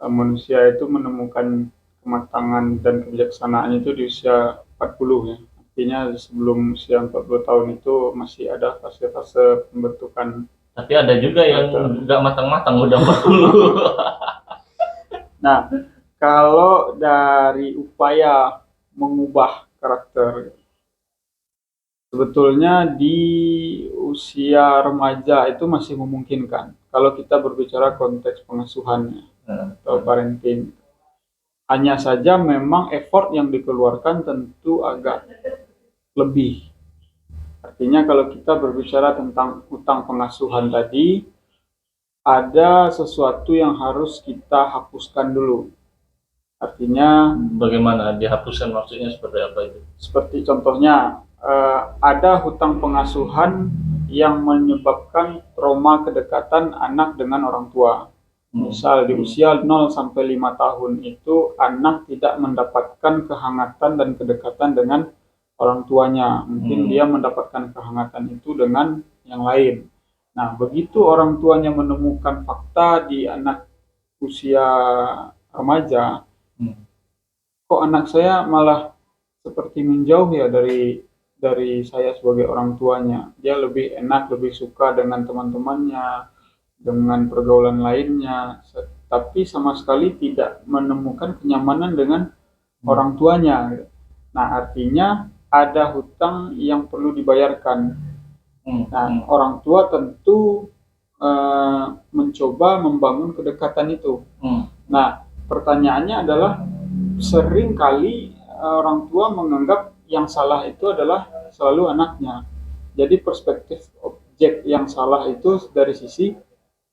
manusia itu menemukan kematangan dan kebijaksanaan itu di usia 40 ya. Artinya sebelum usia 40 tahun itu masih ada fase-fase pembentukan. Tapi ada juga yang nggak matang-matang udah 40. Nah, kalau dari upaya mengubah karakter, sebetulnya di usia remaja itu masih memungkinkan. Kalau kita berbicara konteks pengasuhannya atau parenting, hanya saja memang effort yang dikeluarkan tentu agak lebih. Artinya kalau kita berbicara tentang utang pengasuhan tadi, ada sesuatu yang harus kita hapuskan dulu. Artinya bagaimana dihapuskan, maksudnya seperti apa itu? Seperti contohnya ada hutang pengasuhan yang menyebabkan trauma kedekatan anak dengan orang tua. Misal di usia 0 sampai 5 tahun itu anak tidak mendapatkan kehangatan dan kedekatan dengan orang tuanya. Mungkin dia mendapatkan kehangatan itu dengan yang lain. Nah, begitu orang tuanya menemukan fakta di anak usia remaja, kok anak saya malah seperti menjauh ya dari saya sebagai orang tuanya. Dia lebih enak, lebih suka dengan teman-temannya, dengan pergaulan lainnya, tapi sama sekali tidak menemukan kenyamanan dengan orang tuanya. Nah, artinya ada hutang yang perlu dibayarkan. Nah, orang tua tentu mencoba membangun kedekatan itu. Nah, pertanyaannya adalah sering kali orang tua menganggap yang salah itu adalah selalu anaknya. Jadi perspektif objek yang salah itu dari sisi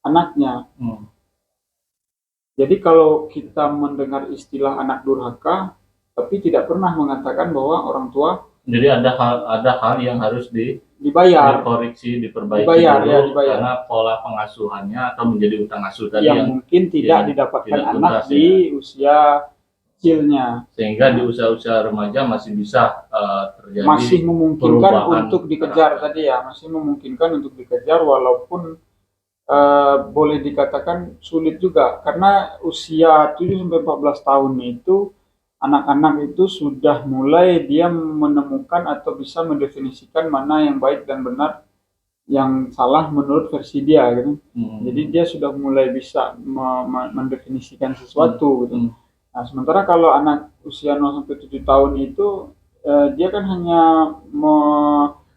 anaknya. Jadi kalau kita mendengar istilah anak durhaka, tapi tidak pernah mengatakan bahwa orang tua. Jadi ada hal yang harus dibayar, dikoreksi, diperbaiki dibayar. Karena pola pengasuhannya atau menjadi utang asuh tadi yang mungkin tidak didapatkan anak di usia kecilnya, sehingga di usia-usia remaja masih bisa terjadi, masih memungkinkan untuk dikejar tadi ya, masih memungkinkan untuk dikejar walaupun boleh dikatakan sulit juga karena usia 7-14 tahun itu anak-anak itu sudah mulai dia menemukan atau bisa mendefinisikan mana yang baik dan benar, yang salah menurut versi dia gitu. Jadi dia sudah mulai bisa mendefinisikan sesuatu gitu. Nah, sementara kalau anak usia 0-7 tahun itu dia kan hanya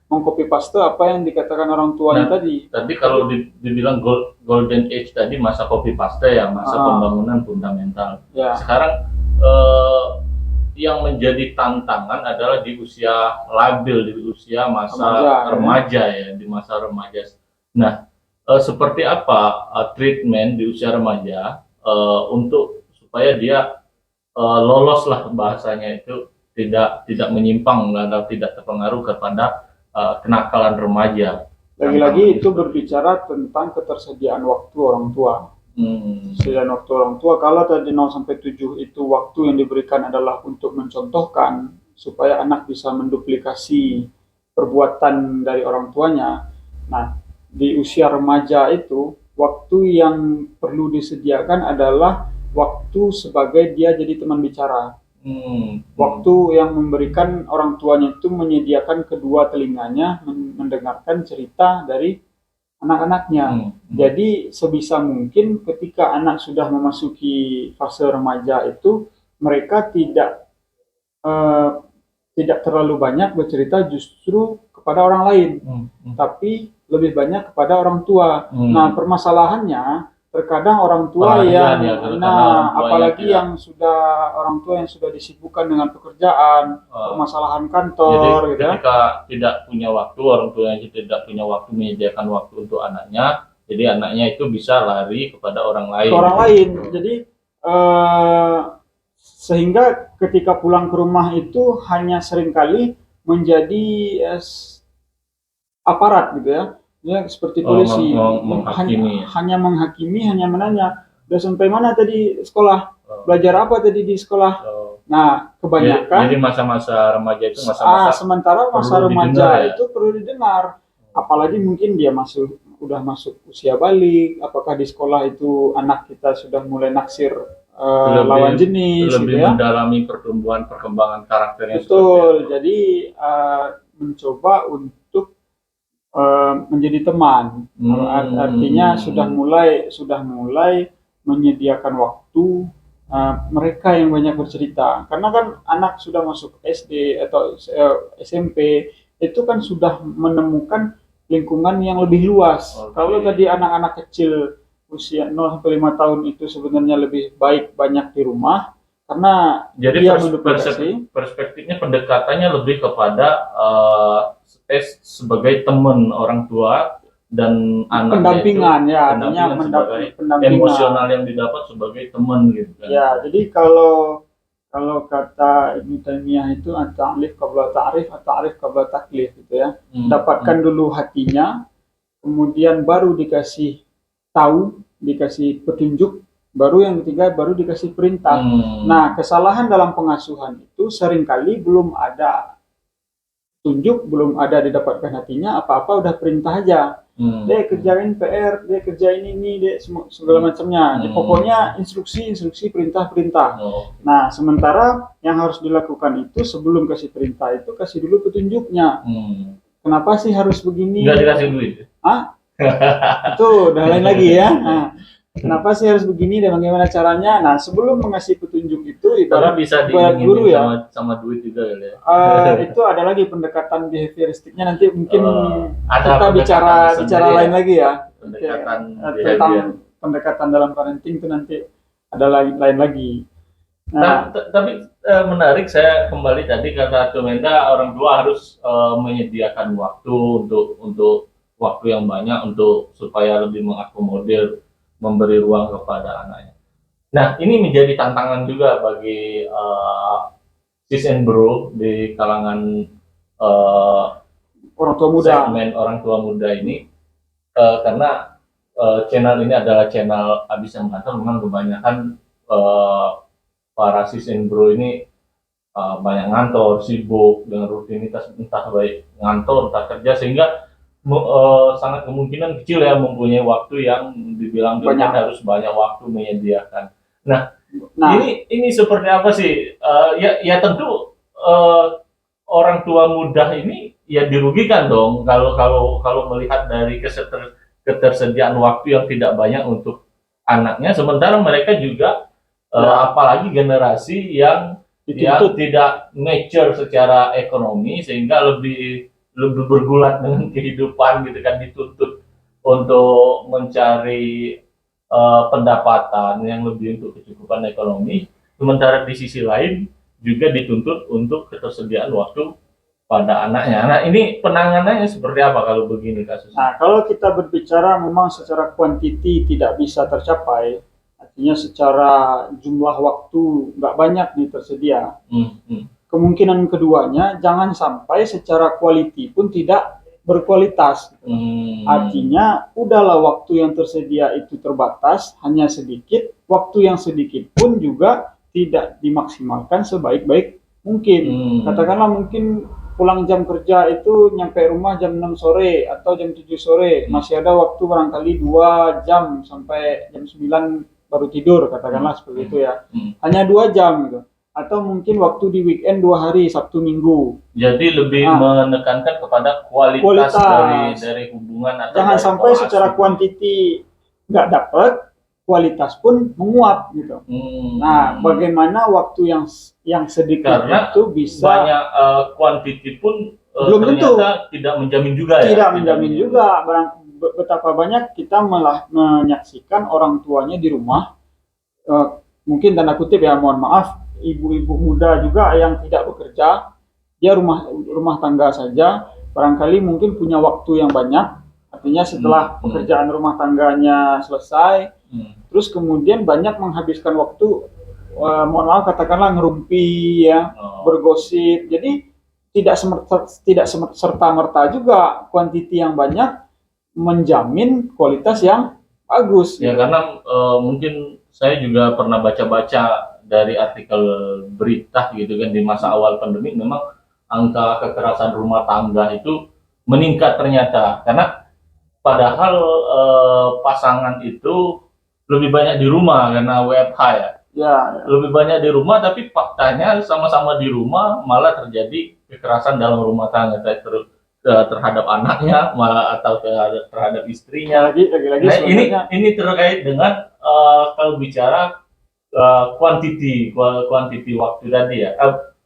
mengcopy paste apa yang dikatakan orang tuanya Nah, tadi. Tadi kalau dibilang golden age tadi masa copy paste ya, masa pembangunan fundamental. Ya, Sekarang yang menjadi tantangan adalah di usia labil, di usia masa remaja ya, di masa remaja. Nah, seperti apa treatment di usia remaja untuk supaya dia lolos lah bahasanya itu, tidak menyimpang atau tidak terpengaruh kepada kenakalan remaja. lagi-lagi itu berbicara tentang ketersediaan waktu orang tua. Ketersediaan waktu orang tua, kalau tadi 0 sampai 7 itu waktu yang diberikan adalah untuk mencontohkan supaya anak bisa menduplikasi perbuatan dari orang tuanya. Nah, di usia remaja itu waktu yang perlu disediakan adalah waktu sebagai dia jadi teman bicara. Waktu yang memberikan orang tuanya itu menyediakan kedua telinganya mendengarkan cerita dari anak-anaknya. Jadi sebisa mungkin ketika anak sudah memasuki fase remaja itu mereka tidak terlalu banyak bercerita justru kepada orang lain, tapi lebih banyak kepada orang tua. Nah, permasalahannya terkadang orang tua apalagi yang sudah orang tua yang sudah disibukkan dengan pekerjaan, permasalahan kantor, jadi ketika tidak punya waktu, orang tuanya tidak punya waktu menyediakan waktu untuk anaknya, jadi anaknya itu bisa lari kepada orang lain. Jadi sehingga ketika pulang ke rumah itu hanya seringkali menjadi aparat gitu ya. Ya seperti polisi, hanya menghakimi, hanya menanya, udah sampai mana tadi sekolah, belajar apa tadi di sekolah. Nah, kebanyakan jadi masa-masa remaja itu masa-masa sementara masa remaja itu perlu didengar, apalagi mungkin dia udah masuk usia balik, apakah di sekolah itu anak kita sudah mulai naksir lawan jenis, lebih mendalami perkembangan karakternya. Betul, jadi mencoba untuk menjadi teman, artinya sudah mulai menyediakan waktu mereka yang banyak bercerita, karena kan anak sudah masuk SD atau SMP itu kan sudah menemukan lingkungan yang lebih luas. Kalau tadi anak-anak kecil usia 0 sampai 5 tahun itu sebenarnya lebih baik banyak di rumah, karena jadi dia perspektifnya pendekatannya lebih kepada sebagai teman orang tua dan anak, pendampingan itu, ya artinya pendampingan emosional yang didapat sebagai teman gitu kan. Ya, jadi kalau kata Ibnu Taimiyah itu at-ta'rif qabla ta'rif, at-ta'rif qabla taklif gitu ya. Dapatkan dulu hatinya, kemudian baru dikasih tahu, dikasih petunjuk, baru yang ketiga baru dikasih perintah. Nah, kesalahan dalam pengasuhan itu seringkali belum ada tunjuk, belum ada didapatkan hatinya, apa-apa udah perintah aja. Dia kerjain PR, dia kerjain ini, dia segala macamnya. Pokoknya instruksi, perintah. Nah, sementara yang harus dilakukan itu sebelum kasih perintah itu kasih dulu petunjuknya. Kenapa sih harus begini? Nggak dikasih duit? Itu udah lain lagi ya. Nah, kenapa sih harus begini dan bagaimana caranya? Nah, sebelum mengasih petunjuk itu ibarat guru ya, sama duit juga ya. Itu ada lagi pendekatan behavioristiknya, nanti mungkin kita bicara lain lagi ya. Tentang pendekatan dalam parenting itu nanti ada lain lagi. Nah, tapi menarik, saya kembali tadi kata Tumenda, orang tua harus menyediakan waktu untuk waktu yang banyak supaya lebih mengakomodir, memberi ruang kepada anaknya. Nah, ini menjadi tantangan juga bagi sis and bro di kalangan orang tua muda. Segmen orang tua muda ini, karena channel ini adalah channel Abis Jam Kantor. Memang kebanyakan para sis and bro ini banyak ngantor, sibuk dengan rutinitas entah baik ngantor entah kerja, sehingga sangat kemungkinan kecil ya mempunyai waktu yang dibilang harus banyak waktu menyediakan. Nah, ini seperti apa sih? Ya tentu orang tua muda ini ya dirugikan dong kalau melihat dari ketersediaan waktu yang tidak banyak untuk anaknya, sementara mereka juga apalagi generasi yang dituntut. tidak mature secara ekonomi sehingga lebih bergulat dengan kehidupan gitu kan, dituntut untuk mencari pendapatan yang lebih untuk kecukupan ekonomi, sementara di sisi lain juga dituntut untuk ketersediaan waktu pada anaknya. Nah, ini penanganannya seperti apa kalau begini kasusnya? Nah, kalau kita berbicara memang secara kuantiti tidak bisa tercapai, artinya secara jumlah waktu nggak banyak nih tersedia. Kemungkinan keduanya, jangan sampai secara quality pun tidak berkualitas. Artinya, udahlah waktu yang tersedia itu terbatas, hanya sedikit, waktu yang sedikit pun juga tidak dimaksimalkan sebaik-baik mungkin. Katakanlah mungkin pulang jam kerja itu nyampe rumah jam 6 sore atau jam 7 sore, masih ada waktu barangkali 2 jam sampai jam 9 baru tidur, katakanlah seperti itu ya. Hanya 2 jam gitu. Atau mungkin waktu di weekend 2 hari, Sabtu Minggu. Jadi lebih menekankan kepada kualitas dari hubungan atau jangan sampai secara kuantiti nggak dapat, kualitas pun menguap gitu. Nah, bagaimana waktu yang sedikit karena itu bisa banyak kuantiti pun belum tentu tidak menjamin juga ya. Tidak menjamin juga. Betapa banyak kita malah menyaksikan orang tuanya di rumah, mungkin tanda kutip ya, mohon maaf, ibu-ibu muda juga yang tidak bekerja, dia rumah tangga saja, barangkali mungkin punya waktu yang banyak, artinya setelah pekerjaan rumah tangganya selesai, terus kemudian banyak menghabiskan waktu, mohon maaf katakanlah ngerumpi ya, bergosip. Jadi tidak serta-merta juga kuantiti yang banyak menjamin kualitas yang bagus. Ya, karena mungkin saya juga pernah baca-baca dari artikel berita gitu kan, di masa awal pandemi memang angka kekerasan rumah tangga itu meningkat ternyata, karena padahal pasangan itu lebih banyak di rumah karena WFH ya. Lebih banyak di rumah, tapi faktanya sama-sama di rumah malah terjadi kekerasan dalam rumah tangga, terhadap anaknya malah atau terhadap istrinya. Lagi-lagi nah, ini terkait dengan kalau bicara kuantiti waktu tadi ya,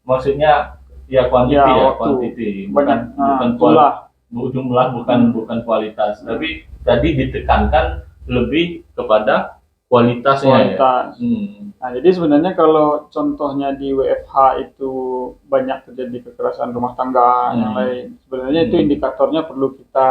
maksudnya ya kuantiti bukan jumlah, bukan kualitas, tapi tadi ditekankan lebih kepada kualitasnya. Nah, jadi sebenarnya kalau contohnya di WFH itu banyak terjadi kekerasan rumah tangga yang lain, sebenarnya itu indikatornya perlu kita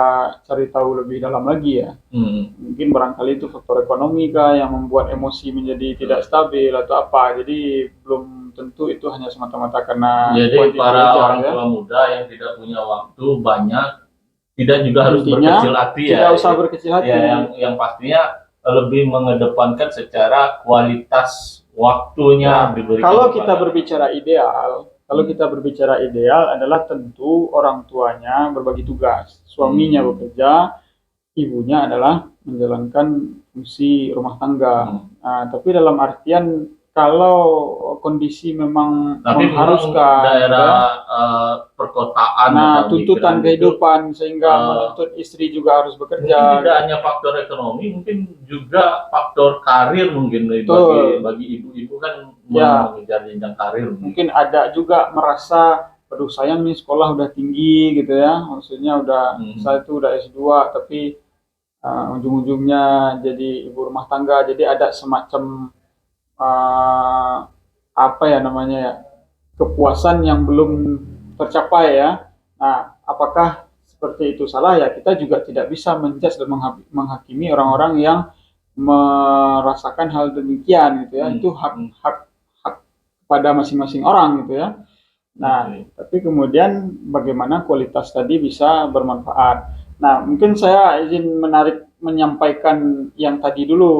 cari tahu lebih dalam lagi ya. Mungkin barangkali itu faktor ekonomi kah yang membuat emosi menjadi tidak stabil atau apa. Jadi belum tentu itu hanya semata-mata karena jadi para orang tua muda yang tidak punya waktu banyak, tidak juga harus berkecil hati ya. Tidak usah berkecil hati. Ya, yang pastinya lebih mengedepankan secara kualitas waktunya diberikan. Kalau kita berbicara ideal adalah tentu orang tuanya berbagi tugas, suaminya bekerja, ibunya adalah menjalankan fungsi rumah tangga. Nah, tapi dalam artian kalau kondisi memang mengharuskan daerah perkotaan, tuntutan kehidupan sehingga menuntut istri juga harus bekerja. Tidak hanya faktor ekonomi, mungkin juga faktor karir mungkin bagi ibu-ibu kan mengejar jenjang karir. Mungkin ada juga merasa, aduh sayang nih sekolah udah tinggi gitu ya, maksudnya saya itu udah S2 tapi ujung-ujungnya jadi ibu rumah tangga, jadi ada semacam kepuasan yang belum tercapai ya. Nah, apakah seperti itu salah ya? Kita juga tidak bisa menjudge dan menghakimi orang-orang yang merasakan hal demikian gitu ya. Itu hak pada masing-masing orang gitu ya. Nah, tapi kemudian bagaimana kualitas tadi bisa bermanfaat. Nah, mungkin saya izin menyampaikan yang tadi dulu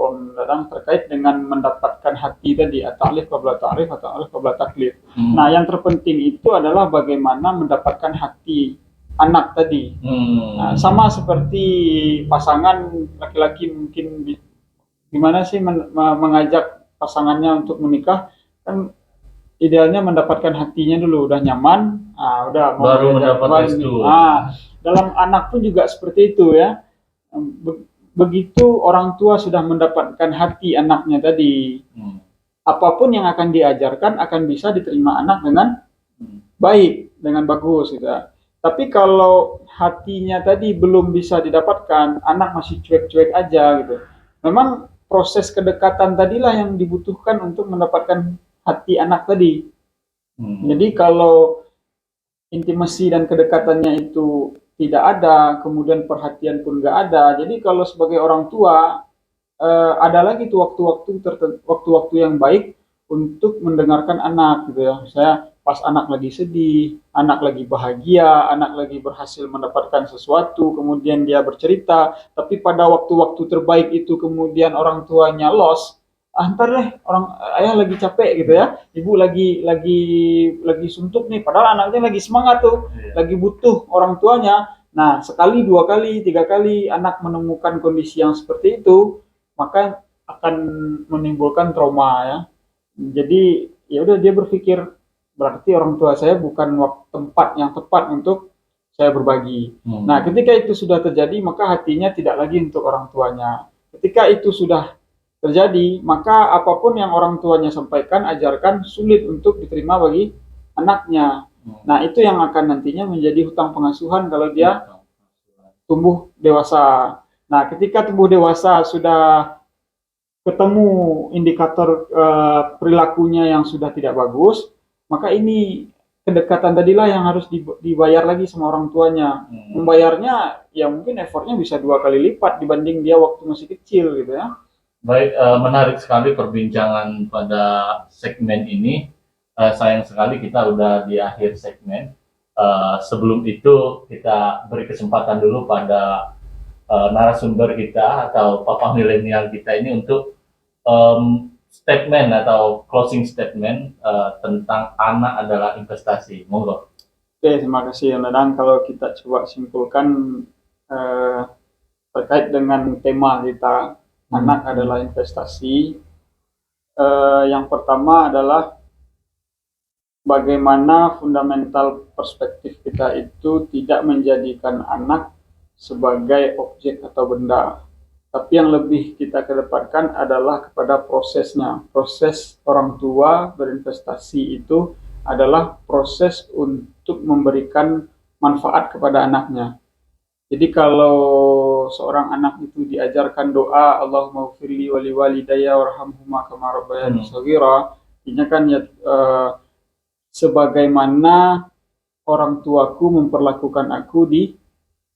Om Dadang terkait dengan mendapatkan hati tadi, at-ta'lif qabla ta'rif atau ta'rif qabla taklif. Nah, yang terpenting itu adalah bagaimana mendapatkan hati anak tadi. Nah, sama seperti pasangan laki-laki mungkin gimana sih mengajak pasangannya untuk menikah, kan idealnya mendapatkan hatinya dulu, udah nyaman, udah baru mendapat restu. Dalam anak pun juga seperti itu ya. Begitu orang tua sudah mendapatkan hati anaknya tadi, apapun yang akan diajarkan akan bisa diterima anak dengan baik, dengan bagus gitu ya. Tapi kalau hatinya tadi belum bisa didapatkan, anak masih cuek-cuek aja gitu. Memang proses kedekatan tadilah yang dibutuhkan untuk mendapatkan hati anak tadi. Jadi kalau intimasi dan kedekatannya itu tidak ada, kemudian perhatian pun nggak ada. Jadi kalau sebagai orang tua ada lagi tuh waktu-waktu yang baik untuk mendengarkan anak gitu ya. Saya pas anak lagi sedih, anak lagi bahagia, anak lagi berhasil mendapatkan sesuatu, kemudian dia bercerita, tapi pada waktu-waktu terbaik itu kemudian orang tuanya lost. Ntar deh orang ayah lagi capek gitu ya, ibu lagi suntuk nih, padahal anaknya lagi semangat tuh, lagi butuh orang tuanya. Nah, sekali, dua kali, tiga kali anak menemukan kondisi yang seperti itu, maka akan menimbulkan trauma ya. Jadi ya udah dia berpikir berarti orang tua saya bukan tempat yang tepat untuk saya berbagi. Nah, ketika itu sudah terjadi, maka hatinya tidak lagi untuk orang tuanya. Ketika itu sudah terjadi, maka apapun yang orang tuanya sampaikan, ajarkan, sulit untuk diterima bagi anaknya. Nah, itu yang akan nantinya menjadi hutang pengasuhan kalau dia tumbuh dewasa. Nah, ketika tumbuh dewasa sudah ketemu indikator perilakunya yang sudah tidak bagus, maka ini kedekatan tadilah yang harus dibayar lagi sama orang tuanya. Membayarnya ya mungkin effortnya bisa 2 kali lipat dibanding dia waktu masih kecil gitu ya. Baik, menarik sekali perbincangan pada segmen ini. Sayang sekali kita udah di akhir segmen. Sebelum itu kita beri kesempatan dulu pada narasumber kita atau papa milenial kita ini untuk statement atau closing statement tentang anak adalah investasi. Monggo. Oke, terima kasih Dadang. Kalau kita coba simpulkan terkait dengan tema kita, anak adalah investasi. Yang pertama adalah bagaimana fundamental perspektif kita itu tidak menjadikan anak sebagai objek atau benda. Tapi yang lebih kita kedepankan adalah kepada prosesnya. Proses orang tua berinvestasi itu adalah proses untuk memberikan manfaat kepada anaknya. Jadi kalau seorang anak itu diajarkan doa Allahumma ghfirli wa liwalidayya warhamhuma kama rabbayani shaghira, artinya kan ya sebagaimana orang tuaku memperlakukan aku di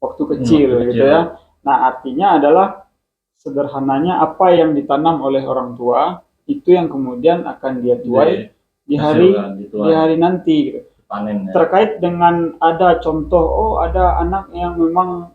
waktu kecil gitu ya. Nah, artinya adalah sederhananya apa yang ditanam oleh orang tua itu yang kemudian akan dia tuai di hari nanti gitu. Panen, ya. Terkait dengan ada contoh, ada anak yang memang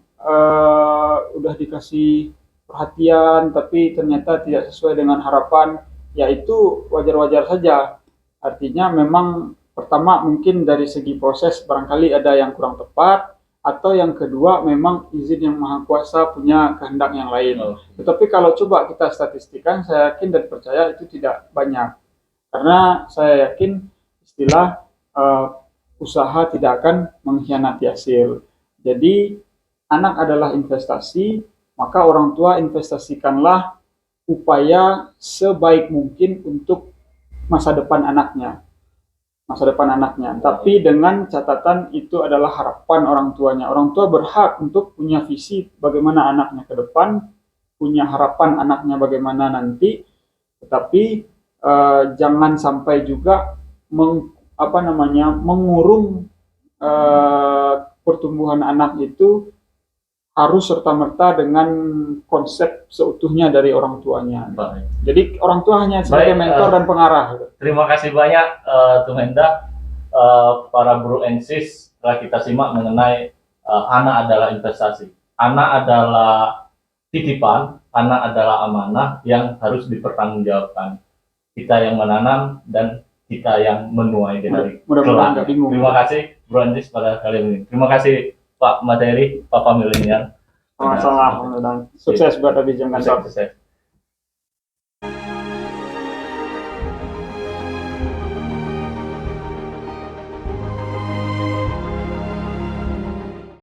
udah dikasih perhatian tapi ternyata tidak sesuai dengan harapan, yaitu wajar-wajar saja. Artinya memang pertama mungkin dari segi proses barangkali ada yang kurang tepat, atau yang kedua memang izin yang maha kuasa punya kehendak yang lain. Tetapi kalau coba kita statistikan, saya yakin dan percaya itu tidak banyak. Karena saya yakin istilah usaha tidak akan mengkhianati hasil. Jadi anak adalah investasi, maka orang tua investasikanlah upaya sebaik mungkin untuk masa depan anaknya. Tapi dengan catatan itu adalah harapan orang tuanya. Orang tua berhak untuk punya visi bagaimana anaknya ke depan, punya harapan anaknya bagaimana nanti, tetapi jangan sampai juga mengurung pertumbuhan anak itu harus serta-merta dengan konsep seutuhnya dari orang tuanya. Baik. Jadi orang tua hanya sebagai mentor dan pengarah. Terima kasih banyak Tumenda, para bro and sis, telah kita simak mengenai anak adalah investasi. Anak adalah titipan, anak adalah amanah yang harus dipertanggungjawabkan. Kita yang menanam dan kita yang menuai dari Mudah-mudahan nggak bingung. Terima kasih bro and sis pada kali ini. Terima kasih Pak Materi, Papa Milenial. Sama-sama, sukses buat Abis Jam Kantor. Sukses.